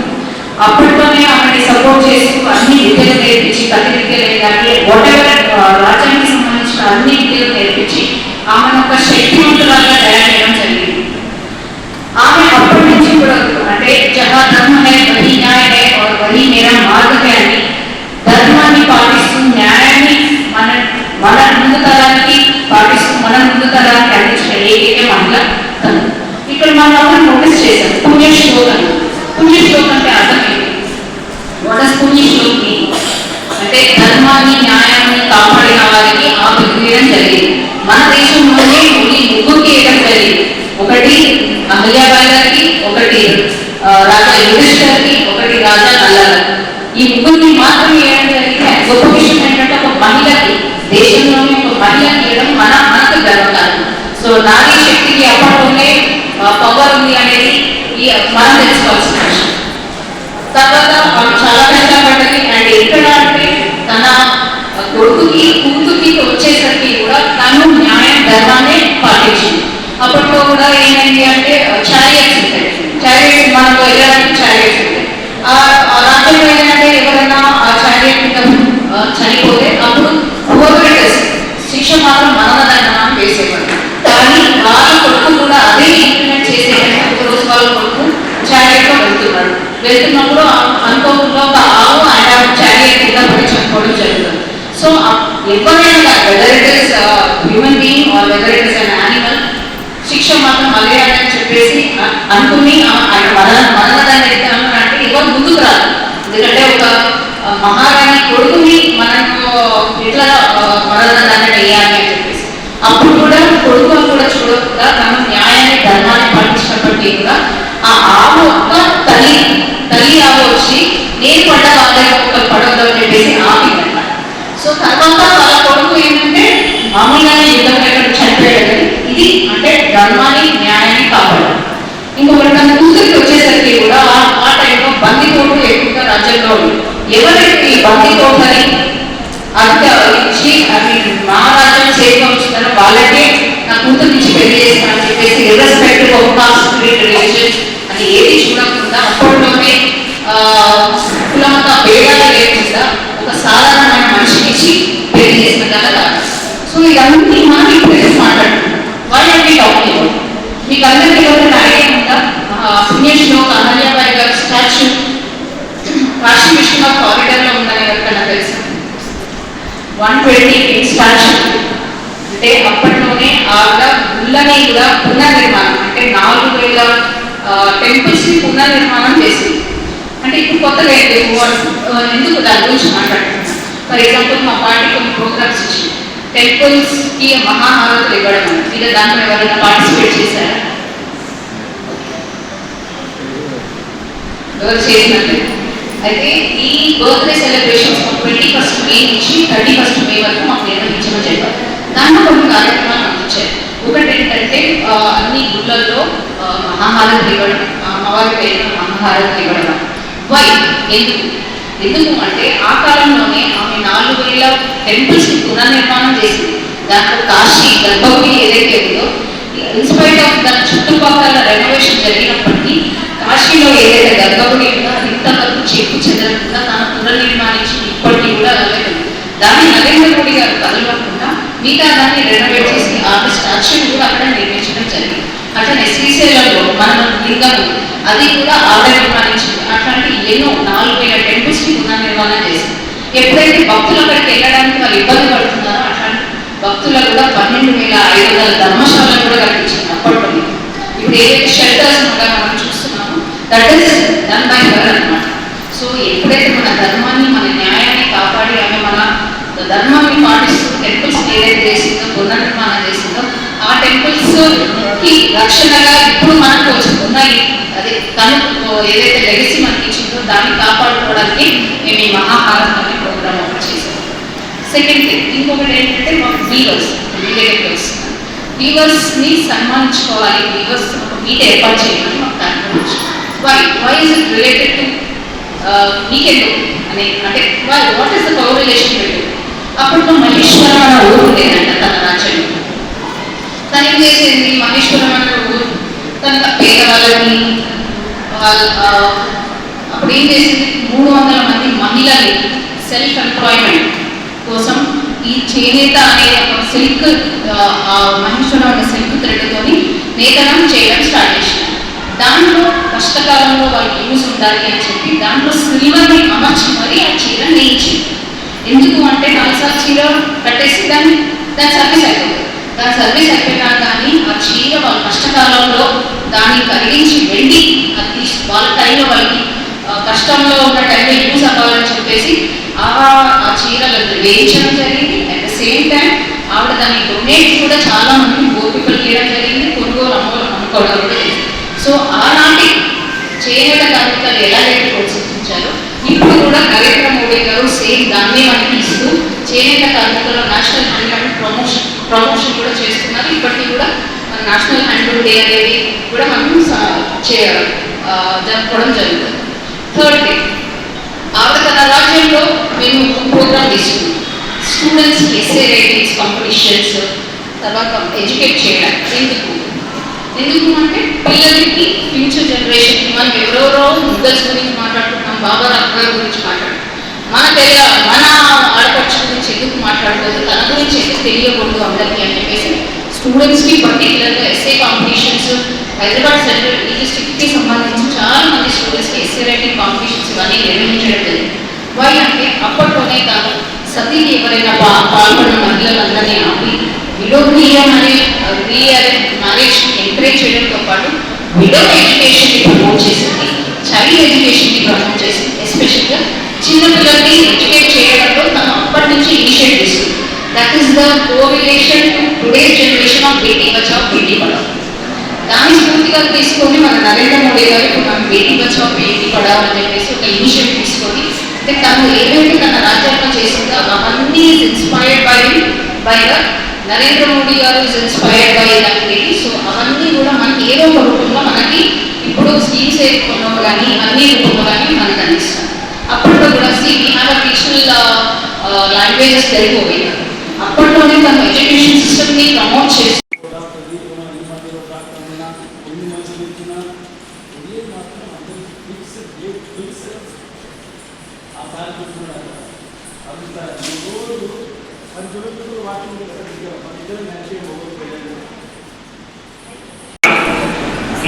అప్పట్లోనే ఆమెని సపోర్ట్ చేస్తూ అన్ని విద్యలు నేర్పించి, ప్రతి విద్యలే కానీ వాట్ ఎవర్ రాజ్యానికి సంబంధించిన అన్ని విద్యలు నేర్పించి ఆమెను ఒక శక్తివంతురాలుగా తయారు చేయడం జరిగింది. ఆమె అప్పటి నుంచి కూడా అంటే జహా ధర్మ హై వహీ న్యాయ హై और वही मेरा మార్గ హై అని ధర్మాన్ని పాటిస్తూ న్యాయాన్ని మన ముందు తరానికి పాటిస్తూ మన ముందు తరానికి అందించిన ఏకైక మహిళ తను. ఇక్కడ మనం నోటీస్ చేశాం పుణ్యశ్లోకం. పుణ్యశ్లోకం అంటే అర్థం ఏంటి? వాట్ ఇస్ పుణ్యశ్లోక్ అంటే ధర్మాన్ని న్యాయాన్ని కాపాడిన వారికి ఆ పిలువేయడం జరిగింది. మన దేశంలోనే ముగ్గురికి వేయడం జరిగింది. ఒకటి అహల్యాబాయి గారికి, ఒకటి రాజా యుధిష్ఠిరకి, ఒకటి రాజా నల్ల. ఈ ముగ్గురిని మాత్రం వేయడం జరిగింది. గొప్ప విషయం ఏంటంటే ఒక మహిళకి, దేశంలోనే ఒక మహిళకి వేయడం మనకు గర్వకారణం. సో నారీ శక్తికి అప్పట్లోనే పవర్ ఉంది అనేది మనం తెలుసుకోవాల్సిన విషయం. తర్వాత చాలా కష్టపడ్డది. అండ్ ఎక్కడ అంటే తన కొడుకుకి కూతురికి వచ్చేసరికి కూడా తను న్యాయం ధర్మాన్ని పాటించింది. అప్పట్లో కూడా ఏమైంది అంటే చారియట్స్ ఉంటాయి. చారియట్స్ మనకు వెళ్ళడానికి చారియట్స్ ఉంటాయి. ఆ రాజ్యంలో ఏంటంటే ఎవరైనా ఆ చారియట్ మీద చనిపోతే అప్పుడు ఓవర్టర్స్ శిక్ష మాత్రం మరణదండనాన్ని వేసేవారు. కానీ వాళ్ళ కొడుకు కూడా అదే ఇంప్లిమెంట్ చేసేటంటే ఒకరోజు వాళ్ళ కొడుకు చారియట్లో వెళ్తున్నప్పుడు అనుకోకుండా ఒక ఆవు ఆయన చారియట్ కింద పడి చనిపోవడం జరుగుతుంది. సో ఎవరైనా whether it is human being or whether it is an animal శిక్ష మాత్రం అదే అని చెప్పేసి అనుకుని ఆయన మరణదాన్ని ఎత్తాను అంటే ఎవరు ముందుకు రాదు. ఎందుకంటే ఒక మహారాణి కొడుకుని మనకు ఎట్లా మరణదాన్ని వేయాలి అని చెప్పేసి అప్పుడు కూడా కొడుకు కూడా చూడకుండా తను న్యాయాన్ని ధర్మాన్ని పాటించినప్పటికీ కూడా ఆ ఆవు ఒక్క తల్లి ఆవు వచ్చి నేను పడ్డ వాళ్ళ ఒక్కరు పడవద్దు అని చెప్పేసి ఆపిందన్నమాట. సో తర్వాత వాళ్ళ కొడుకు ఏంటంటే మామూలుగానే యుద్ధం ఎక్కడ చనిపోయాడు. ఇది అంటే ధర్మాన్ని న్యాయాన్ని కాపాడాలి. ఇంకొకటి తన కూతురికి వచ్చేసరికి కూడా ఆ టైంలో బందిపోటు ఎక్కువగా రాజ్యంలో ఉంది. ఎవరైతే ఈ బందిపోటని అంత ఇచ్చి అవి మహారాజ్యం చేతిలో ఉంచుతారో వాళ్ళకే నా కూతురు నుంచి పెళ్లి చేస్తానని చెప్పేసి irrespective of cost, creed, religion అని ఏది చూడకుండా అప్పట్లోనే కులమత భేదాలు లేకుండా ఒక సాధారణమైన మనిషికి ఇచ్చి పెళ్లి చేసిన ఘనత. సో ఇవన్నీ మనం ఇప్పుడు మాట్లాడుతున్నాం. వాళ్ళంటే టాపిక్ మీకు అందరికీ ఎవరైనా ఐడియా ఉందా? పుణ్యశ్లోక అహల్యాబాయి గారి స్టాచ్యూ కాశీ విశ్వనాథ్ కారిడార్లో ఉందని ఎవరికైనా తెలుసా? 120 feet స్టాచ్యూ. అంటే అప్పట్లోనే ఆవిడ గుళ్ళని కూడా పునర్నిర్మాణం అంటే 4000 టెంపుల్స్ ని పునర్నిర్మాణం చేసింది. అంటే ఇప్పుడు కొత్తగా ఎందుకు దాని గురించి మాట్లాడుతున్నాను. ఫర్ ఎగ్జాంపుల్ మా పార్టీ కొన్ని ప్రోగ్రామ్స్ ఇచ్చింది. టెంపుల్స్ కి మహాహారతులు ఇవ్వడం మీద దాంట్లో ఎవరైనా పార్టిసిపేట్ చేశారా? ఎవరు చేసినట్టు. అయితే ఈ బర్త్డే సెలబ్రేషన్స్ 21st May నుంచి 31st May వరకు మాకు నిర్వహించమని చెప్పారు. దాంట్లో కొన్ని కార్యక్రమాలు అందించారు. ఒకటి ఏంటంటే అన్ని గుళ్ళల్లో మహాహారతులు ఇవ్వడం, అమ్మవారి పేరు మహాహారతులు ఇవ్వడం. వై ఎందుకు అంటే ఆ కాలంలోనే ఆమె 4000 టెంపుల్స్ ని పునర్నిర్మాణం చేసింది. దాంట్లో కాశీ గర్భగుడి ఏదైతే ఉందో ఇన్స్పైట్ ఆఫ్ దాని చుట్టుపక్కల రెనోవేషన్ జరిగినప్పటికీ కాశీలో ఏదైతే గర్భగుడి ఉందో అది ఇంతవరకు చెక్కు చెదరకుండా తను పునర్నిర్మాణించి ఇప్పటికీ కూడా అలాగే ఉంది. దాన్ని నరేంద్ర మోడీ గారు కలవకుండా మిగతా దాన్ని రెనోవేట్ చేసి ఆమె స్టాచ్యూని కూడా అక్కడ నిర్మించడం జరిగింది. అట్లనే శ్రీశైలంలో మన లింగం అది కూడా ఆవిడ నిర్మాణించింది. అట్లాంటి ఎన్నో 4000 టెంపుల్స్ ని పునర్నిర్మాణం చేసింది. ఎప్పుడైతే భక్తులు అక్కడికి వెళ్ళడానికి వాళ్ళు ఇబ్బంది పడుతున్నారో అట్లాంటి భక్తులకు కూడా 12,500 ధర్మశాలను కూడా కల్పించింది అప్పట్లో. ఇప్పుడు ఏదైతే షెల్టర్స్ కూడా మనం చూస్తున్నామో that is done by her అన్నమాట. సో ఎప్పుడైతే మన ధర్మాన్ని మన న్యాయాన్ని కాపాడి ఆమె మన ధర్మాన్ని పాటిస్తూ టెంపుల్స్ ఏదైతే చేసిందో పునర్నిర్మాణం చేసిందో ఆ టెంపుల్స్ కి రక్షణగా ఇప్పుడు మనకు ఉన్నాయి. అదే తను ఏదైతే లెగసీ మనకి ఇచ్చిందో దాన్ని కాపాడుకోవడానికి మేము ఈ మహాభారత్ అనే ప్రోగ్రామ్ ఒకటి చేసాం. సెకండ్ థింగ్ ఇంకొకటి ఏంటంటే మాకు వీవర్స్ని సన్మానించుకోవాలి, వీవర్స్ ఒక మీట్ ఏర్పాటు చేయాలని మాకు దాని why is it related to మీకెందుకు అని అంటే వాట్ ఈస్ ద కోరిలేషన్ పెట్టు. అప్పట్లో మహేశ్వరం అన్న ఊరు ఉండేదంట తన రాజ్యంలో. తను ఏం చేసేది, మహేశ్వరం అన్న ఊరు తన పేదవాళ్ళని అప్పుడు ఏం చేసింది, 300 మంది మహిళల్ని సెల్ఫ్ ఎంప్లాయ్మెంట్ కోసం ఈ చేనేత అనే సిల్క్ మహేశ్వరం అనే సిల్క్ థ్రెడ్తోని నేతనం చేయడం స్టార్ట్ చేసింది. దాంట్లో కష్టకాలంలో వాళ్ళకి యూజ్ ఉండాలి అని చెప్పి దాంట్లో సిల్వర్ని అమర్చి మరీ ఆ చీర నేయించింది. ఎందుకు అంటే 4 సార్లు చీర కట్టేసి దాని సర్వీస్ అయిపోతుంది. దాని సర్వీస్ అయిపోయినా కానీ ఆ చీర వాళ్ళ కష్టకాలంలో దాన్ని కరిగించి వెళ్ళి అది వాళ్ళ టైంలో వాళ్ళకి కష్టంలో ఉన్న టైంలో యూజ్ అవ్వాలని చెప్పేసి ఆ చీరలను వేయించడం జరిగింది. అట్ ద సేమ్ టైం ఆవిడ దాన్ని డొనేట్ కూడా చాలా మంది గోపికలు చేయడం జరిగింది, కొనుగోలు అమ్ముకోవడం కూడా జరిగింది. సో ఆనాటి చేనేత కార్మికులు ఎలాగైతే ప్రోత్సహించారో ఇప్పుడు కూడా నరేంద్ర మోడీ గారు సేమ్ దాన్ని మనకి ఇస్తూ చేనేత కార్మికుల నేషనల్ హ్యాండ్లూమ్ ప్రమోషన్ కూడా చేస్తున్నారు. ఇప్పటికీ కూడా మన నేషనల్ హ్యాండ్లూమ్ డే అనేది కూడా మనం జరుపుకోవడం జరుగుతుంది. థర్డ్ డే ఆవిడ తన రాజ్యంలో మేము ఒక ప్రోగ్రామ్ తీసుకున్నాం. స్టూడెంట్స్కి ఎస్ఏ రైటింగ్స్ కాంపిటీషన్స్ తర్వాత ఎడ్యుకేట్ చేయడానికి. ఎందుకు అంటే పిల్లలకి ఫ్యూచర్ జనరేషన్కి మనం ఎవరెవరో ముగ్గల్స్ గురించి మాట్లాడుకుంటాం, బాబర్ అక్బర్ గురించి మాట్లాడుతాం, మన ఆడపక్ష గురించి ఎందుకు మాట్లాడకూడదు, తన గురించి ఎందుకు తెలియకూడదు అందరికీ అని చెప్పేసి స్టూడెంట్స్కి పర్టికులర్గా ఎస్ఏ కాంపిటీషన్స్ హైదరాబాద్ సెంట్రల్ ఈ డిస్ట్రిక్ట్కి సంబంధించి చాలా మంది స్టూడెంట్స్కి ఎస్ఏ రైటింగ్ కాంపిటీషన్స్ ఇవన్నీ నిర్వహించడం జరిగింది. వై అంటే అప్పట్లోనే తాను సతీకి ఎవరైనా పాల్గొన్న మహిళలందరినీ ఆపి విడో మ్యారేజ్ ఎంకరేజ్ చేయడంతో పాటు విడో ఎడ్యుకేషన్ని ప్రమోట్ చేసింది, చైల్డ్ ఎడ్యుకేషన్ని ప్రమోట్ చేసింది. ఎస్పెషల్గా చిన్నపిల్లల్ని ఎడ్యుకేట్ చేయడంలో తను అప్పటి నుంచి ఇనిషియేట్ చేస్తుంది. That is the correlation to today's generation of Beti Bachao Beti Padhao. దాన్ని స్ఫూర్తిగా తీసుకొని మన నరేంద్ర మోడీ గారు ఇప్పుడు మనం బేటీ బచావ్ బేటీ పడావ్ అని చెప్పేసి ఒక ఇనిషియేటివ్ తీసుకొని అంటే తను ఏదైతే తన రాజ్యాంగం చేసిందో అవన్నీ is inspired by the Narendra Modi గారు is inspired by that lady. So అవన్నీ కూడా మనకి ఏదో ఒక రూపంలో మనకి ఇప్పుడు స్కీమ్స్ రూపంలో కానీ అన్ని రూపంలో కానీ మనకు అందిస్తాం. అప్పట్లో కూడా we have a regional languages Telugu. అప్పట్లోనే తను ఎడ్యుకేషన్ సిస్టమ్ని ప్రమోట్ చేసి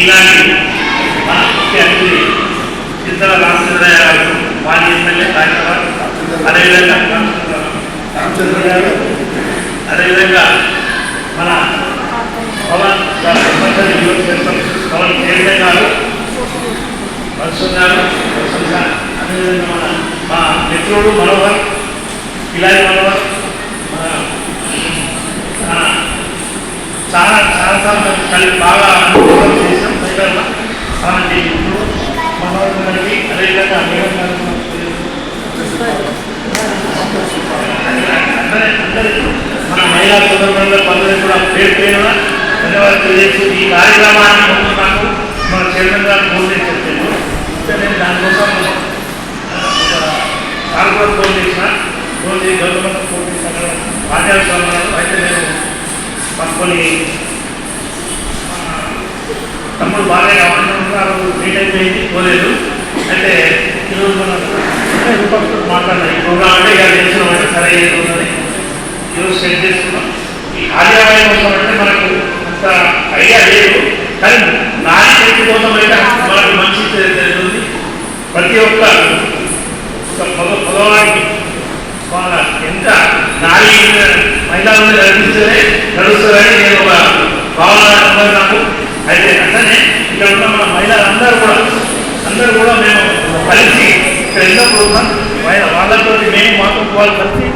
ఇలాంటి మన ముఖ్య అతిథి చింతల రామచంద్రయ్య గారు మాజీ ఎమ్మెల్యే హైదరాబాద్, అదేవిధంగా మన పవన్ పవన్ కేంద్ర గారు వస్తున్నారు. అదేవిధంగా మా మిత్రుడు మనోహర్ ఇలాంటి మనోహర్ చాలా కలిసి బాగా అనుభవం చేసాం. అలాంటి మనోహర్ గారికి అదేవిధంగా అందరికీ మన మహిళా సోదరులందరూ పనులు కూడా పేరుగా ధన్యవాదాలు తెలియజేస్తూ ఈ కార్యక్రమాన్ని నాకు మన చైర్మన్ గారు ఫోన్ చేసి చెప్పాను. నేను దానికోసం సార్ కూడా ఫోన్ చేసిన గవర్నమెంట్ ఫోన్ చేసిన రాజ్యాంగ అయితే నేను పట్టుకొని తమ్ముడు బాగా కావాలన్నారు. మీట్ అయిపోయింది, పోలేదు. అయితే ఈరోజు మనం మాట్లాడాలి ఈ ప్రోగ్రామ్ అంటే ఇక తెలిసిన అంటే సరే ఉన్నది ఈరోజు సెట్ చేసుకున్నాం. ఈ ఆదివారం కోసం అంటే మనకు అంత ఐడియా లేదు, కానీ నారీ శక్తి కోసం అయితే మనకు మంచి తెలుస్తుంది. ప్రతి ఒక్క మగవాడికి వాళ్ళ ఎంత నారీ మహిళలను నడుస్తుందని నేను ఒక భావన నాకు. అయితే అట్లనే ఇక్కడ ఉన్న మన మహిళలందరూ కూడా మేము కలిసి ఇక్కడ ఎన్నో ప్రోగ్రాం వాళ్ళతో మేము మాతో వాళ్ళు కలిసి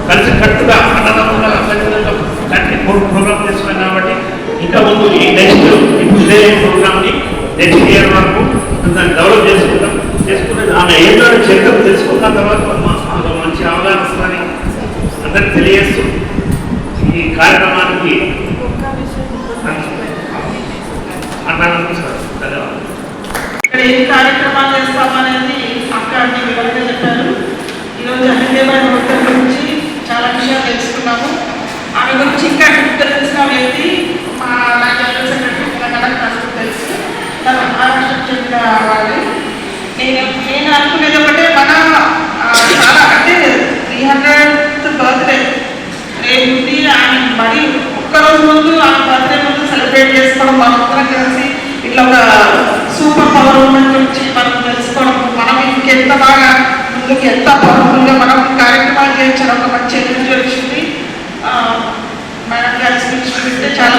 కలిసి కట్టుగా అన్నదమ్ముగా కలిసి ప్రోగ్రామ్ చేస్తున్నాం కాబట్టి ఇంకా ముందు ఈ నెక్స్ట్ ఇదే ప్రోగ్రామ్ని నెక్స్ట్ ఇయర్ వరకు దాన్ని డెవలప్ చేసుకుంటే ఆమె ఏంటో చెకప్ తెలుసుకున్న తర్వాత మంచి అవగాహన వస్తుందని అందరికి తెలియజేస్తూ ఈ కార్యక్రమానికి ధన్యవాదాలు. ఇక్కడ ఏ కార్యక్రమాలు చేస్తామనేది అక్క అన్ని వివరంగా చెప్పారు. ఈరోజు అహిందేబాయి హోటల్ గురించి చాలా విషయాలు తెలుసుకున్నాము. ఆమె గురించి ఇంకా తెలిసిన వ్యక్తి మా జనరల్ సెక్రటరీ నాకు తెలుసు. తను మహారాష్ట్రకు చెందిన వాళ్ళే. నేను అనుకునేది ఒకటే, మన చాలా అంటే 300th బర్త్డే రేపు ఉంది. ఆమె మరి ఒక్కరోజు ముందు ఆమె బర్త్డే ముందు సెలబ్రేట్ చేసుకోవడం, మనందరం కలిసి ఇట్లా ఒక సూపర్ పవర్ ఉమెన్ గురించి మనం తెలుసుకోవడం, మనం ఇంకెంత బాగా ముందుకు ఎంత పవర్ఫుల్గా మనం కార్యక్రమాలు చేయించడం ఒక మంచి ఎనర్జీ వచ్చింది. మేడం గారి స్పీచ్ వింటే చాలా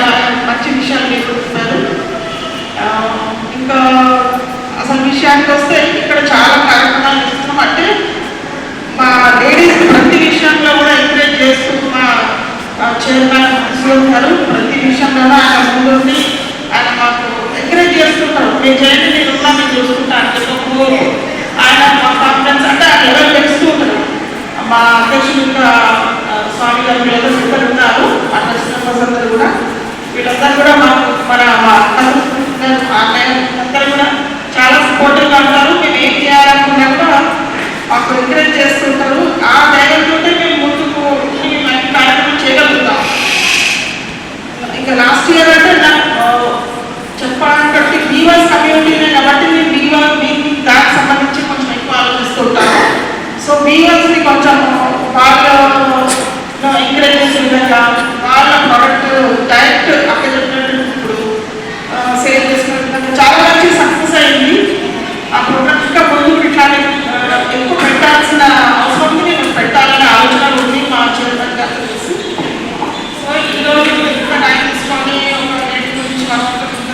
మంచి విషయాలు నేర్పుతున్నారు. ఇంకా అసలు విషయానికి వస్తే ఇక్కడ చాలా కార్యక్రమాలు చేస్తున్నాం. అంటే మా లేడీస్ ప్రతి విషయంలో కూడా ఎంకరేజ్ చేస్తూ మా చైర్మన్ సురేష్ గారు ప్రతి విషయంలో ఆయన ముందుండి ఆయన మాకు ఎంకరేజ్ చేస్తుంటారు. మేము చేయండి, నేను ఉన్నా, మేము చూసుకుంటాను చెప్పు. ఆయన మా కాన్ఫిడెన్స్ అంటే ఆయన లెవెల్ పెంచుతూ ఉంటారు. మా అధ్యక్షులు ఇంకా స్వామి గారు వీళ్ళందరూ ఇద్దరు ఉన్నారు, అధ్యక్షులు అందరూ కూడా. వీళ్ళందరూ కూడా మాకు మా అందరూ కూడా చాలా సపోర్టివ్గా ఉంటారు. మేము ఏం చేయాలనుకున్నా కూడా మాకు ఎంకరేజ్ చేస్తుంటారు. ఆ ధైర్యంతో మేము ముందుకు మంచి కార్యక్రమం చేయగలుగుతాం. ఇంకా లాస్ట్ ఇయర్ అంటే నాకు చెప్పాలంటే బీవర్స్ కమ్యూనిటీనే కాబట్టి నేను మీకు దానికి సంబంధించి కొంచెం ఎక్కువ ఆలోచిస్తుంటాను. సో బీవర్స్ని కొంచెం వాళ్ళు ఎంకరేజ్ చేసే విధంగా వాళ్ళ ప్రోడక్ట్ డైరెక్ట్ అక్కడ చెప్పినట్టు ఇప్పుడు సేల్ చేసుకునే విధంగా చాలా మంచి సక్సెస్ అయింది. ఆ ప్రోడక్ట్ ఇంకా ముందు ఇట్లానే ఎక్కువ పెట్టాల్సిన అవసరం ఉంది, నేను పెట్టాలనే ఆలోచన ఉంది మా చైర్మన్ గారు తెలిసి. సో ఈరోజు ఇంకా టైం తీసుకొని ఒక రేటు గురించి మనం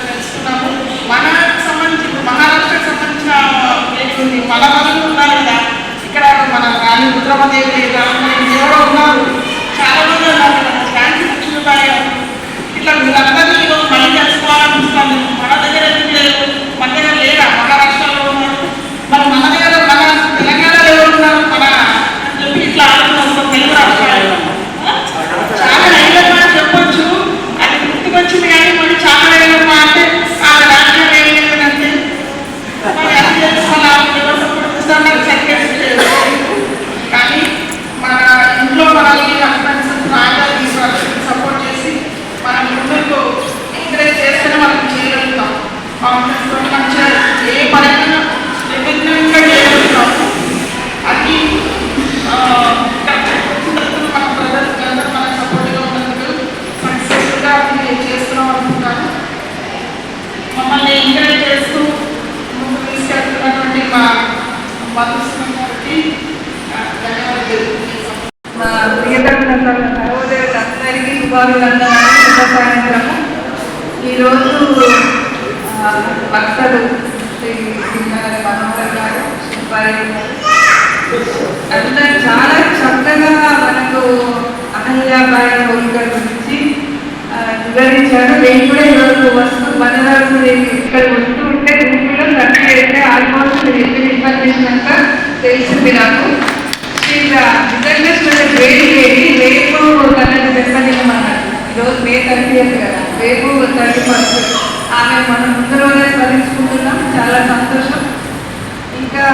తెలుసుకున్నాము. మనకు సంబంధించి మహారాష్ట్రకు సంబంధించిన రేటు ఉంది, మన వాళ్ళు ఉన్నారు కదా ఇక్కడ, మన రాణి రుద్రమదేవి ఎవరో ఉన్నారు, చాలా మంది ఉన్నారు కదా, ఝాన్సీ లక్ష్మీబాయి ఇట్లా వీళ్ళందరినీ ఈరోజు మళ్ళీ తెలుసుకోవాలనిపిస్తుంది. మన దగ్గర ఎందుకు లేదు, మన దగ్గర లేదా, మహారాష్ట్రలో ఉన్నారు, మరి మన దగ్గర మన తెలంగాణలో ఎవరు ఉన్నారు మన అని చెప్పి ఇట్లా ఆలోచన తెలుగు రాష్ట్రాలు చాలా రైలమ్మా చెప్పొచ్చు. అది గుర్తుకొచ్చింది కానీ మరి చాలా రైలమ్మా అంటే ఆ రాష్ట్రం రైలంటే మరి అది తెలుసుకోవాలి సర్టిఫికేట్. కానీ మన ఇంట్లో మనల్ని హస్బెండ్స్ రాజాకి సపోర్ట్ చేసి మనం ముందుకు ఎంకరేజ్ చేస్తేనే మనం చేయగలుగుతాం. కాన్ఫిడెన్స్ తోటి మంచిగా ఏ పరంగా నిర్విఘ్నంగా చేయగలుగుతాము. అది మన బ్రదర్స్ అందరూ మనకు సపోర్ట్గా ఉన్నందుకు సక్సెస్ఫుల్గా అది చేస్తున్నాం అనుకుంటాను. మమ్మల్ని ఎంకరేజ్ చేస్తూ ముందుకు తీసుకెళ్తున్నటువంటి మా మధుసూదన్ గారికి ధన్యవాదాలు. మా ప్రియతమ సహోదరులందరికీ శుభ సాయంత్రము. ఈరోజు భక్తులు శ్రీ మనోహర్ గారు, అందరూ చాలా చక్కగా మనకు అహల్యాబాయి హోల్కర్ గురించి వివరించారు. నేను కూడా ఈరోజు మనవారు ఇక్కడ వస్తూ ఉంటే గ్రూపులో సర్వే అయితే ఆల్మోస్ట్ ఇన్ఫర్మేషన్ అంతా తెలిసింది నాకు. నిజంగా రేపు తనని దెబ్బతినమన్నారు. ఈరోజు మే 30th కదా, రేపు 31st. ఆమె మనం ముందు రోజే స్మరించుకుంటున్నాం, చాలా సంతోషం. ఇంకా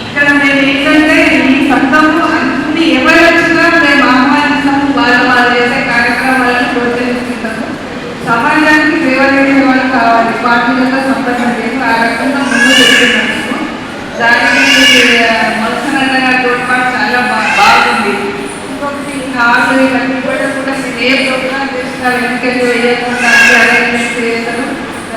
ఇక్కడ మేము ఏంటంటే ఈ సంఘము అన్ని ఎవరు వచ్చినా మేము ఆహ్వానిస్తాము, వాళ్ళు చేసే కార్యక్రమాలను ప్రోత్సహిస్తుంటాము. సమాజానికి సేవ చేసే వాళ్ళు కావాలి, పార్టీలతో సంబంధం లేదు. ఆ రకంగా ముందు చెప్తున్నాము. దానికి మత్స్యనందగా తోడ్పాటు చాలా బాగుంది. ఇంకొకటి కాదు ఇవన్నీ కూడా నేను ఏ ప్రోగ్రామ్ చేసినా వెనకలు వేయకుండా అరేంజ్మెంట్ చేస్తారు.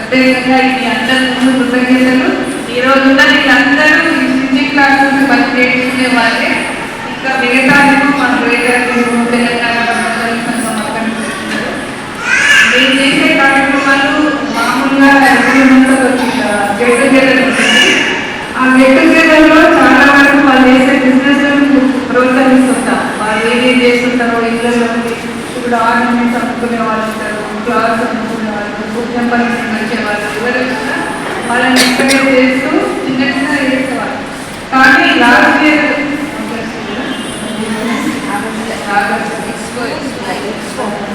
అదేవిధంగా ఇది అందరి ముందు కృతజ్ఞతలు. ఈరోజు వీళ్ళందరూ ఈ సింజింగ్ క్లాస్ నుంచి పని నేర్చుకునే వాళ్ళే. ఇంకా మిగతా మన తెలంగాణ మేము చేసే కార్యక్రమాలు మామూలుగా గెట్ టుగెదర్ ఉంటుంది. ఆ గెట్ టుగెదర్లో చాలా వరకు వాళ్ళు చేసే బిజినెస్ ప్రోత్సహిస్తుంటాం. వాళ్ళు పరిస్థితి వచ్చేవాళ్ళు, ఎవరు వచ్చినా వాళ్ళని ఎంకరేజ్ చేస్తూ చిన్న చిన్న చేసేవాళ్ళు. కానీ లాస్ట్ ఇయర్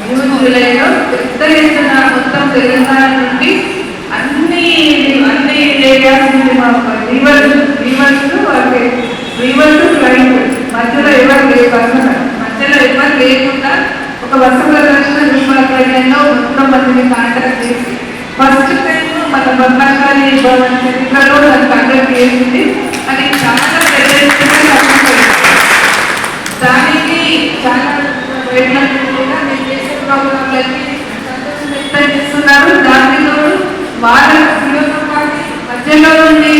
జూన్ జూలైలో పెద్ద ఎత్తున మొత్తం తెలంగాణ నుండి అన్ని ఏరియాస్ నుండి మా రీవర్స్ క్లైంట్ మధ్యలో ఎవరు లేకుండా ఒక వర్ష ప్రదర్శన ప్రజల్లో మొత్తం మందిని కాంటాక్ట్ చేసి ఫస్ట్ టైం మన పద్మశాలి భవన్ చరిత్రలో నాకు కండక్ట్ చేసింది. అది చాలా పెద్ద ఎత్తున దానికి చాలా కూడా మేము చేసే ప్రోగ్రాంలకి సంతోషం వ్యక్తం చేస్తున్నారు. దానిలో వాళ్ళ మధ్యలో నుండి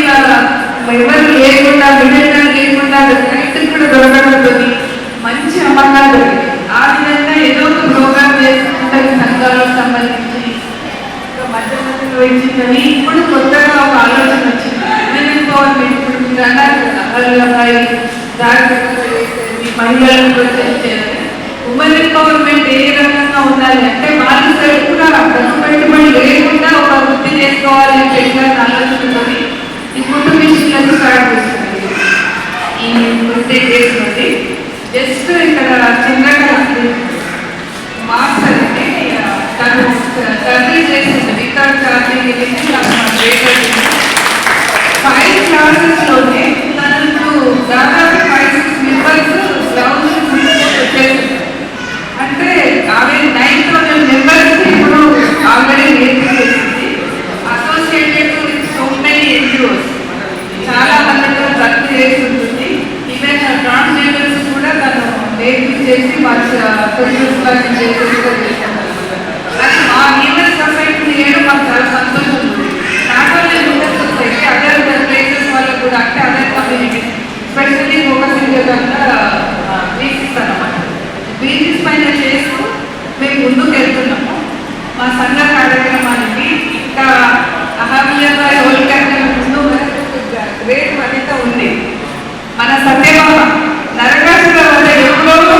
ఎవరు లేకుండా విధంగా లేకుండా రైతు కూడా దొరకడంతో మంచి అమ్మకాలు దొరికింది. ఆ విధంగా ఏదో ఒక ప్రోగ్రాం చేసుకుంటారు సంఘాలకు సంబంధించి మధ్యలో ఇచ్చిందని ఇప్పుడు కొత్తగా ఒక ఆలోచన వచ్చింది. ఉమెన్ ఎంపవర్మెంట్ ఇప్పుడు మీరు అన్నారు కదా, అమ్మాయి జాగ్రత్తగా చేసేది, మహిళలను ప్రోత్సహించేది. ఉమెన్ ఎంపవర్మెంట్ ఏ రకంగా ఉండాలి అంటే వాళ్ళు సైడ్ కూడా పెట్టుబడి లేకుండా ఒక వృత్తి చేసుకోవాలి అని చెప్పిన ఆలోచనతో ఈ ఫుడ్ మిషన్లను స్టార్ట్ చేస్తుంది. ఈ వృత్తి చేస్తుంది జస్ట్ ఇక్కడ చిన్నగా మాస్టర్ అంటే తను సర్వీ చేసింది వితౌట్ ఛార్జింగ్ 5 క్లాసెస్లోనే తనకు దాదాపు 5-6 మెంబర్స్ గ్రౌండ్ వచ్చేసింది. అంటే ఆమె 9,000 మెంబర్స్ ఇప్పుడు ఆల్రెడీ నేర్పించేసింది. Associated with so many NGOs చాలా మందితో వర్క్ చేస్తుంటుంది. ఈవెన్ ట్రాన్స్జెండర్స్ కూడా తను నేర్పించేసి వాళ్ళ అది మా హ్యూమన్ సొసైటీ చేయడం మాకు చాలా సంతోషం ఉంది. Not only human society, other places వాళ్ళకు కూడా అంటే other communities specially focusing BCs అన్నమాట. బీసీస్ పైన చేస్తూ మేము ముందుకు వెళ్తున్నాము. మా సంఘ కార్యక్రమానికి ఇంకా అహమ్యంగా ఎవరికైనా ముందు గ్రేట్ వనిత ఉంది. మన సత్యభామ నరకాసుల వల్ల ఎవరో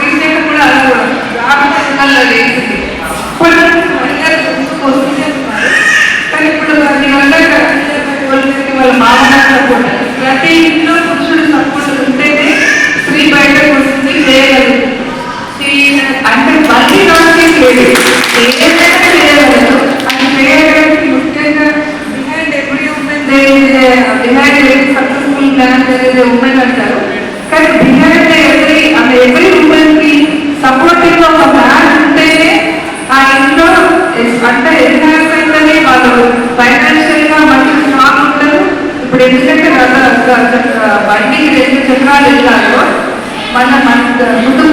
రీసెంట్ కూడా అనకూడదు గ్రామాలలో లేచింది. ఇప్పుడు మహిళలు ముందుకు వస్తూనే ఉన్నారు. కానీ ఇప్పుడు వాళ్ళ మామూలు సపోర్ట్, ప్రతి ఇంట్లో పురుషుడు సపోర్ట్ ఉంటేనే స్త్రీ బయటకు వస్తుంది, చేయగలదు. అంటే మళ్ళీ నాకేం లేదు, ఏదైనా చేయగలదు. అది చేయడానికి ముఖ్యంగా behind every women behind successful plan women అంటారు. కానీ బిహైండ్ ఎవ్రీ ఉమెన్ కి సపోర్టివ్ ఒక మ్యాన్ ఉంటేనే ఆ ఇంట్లో అంటే ఎన్హాన్స్ అయితేనే వాళ్ళు ఫైనాన్షియల్ గా మంచి స్ట్రాంగ్ ఉంటారు. ఇప్పుడు ఎందుకంటే బండికి 2 చక్రాలు వెళ్ళాలో మన ముందు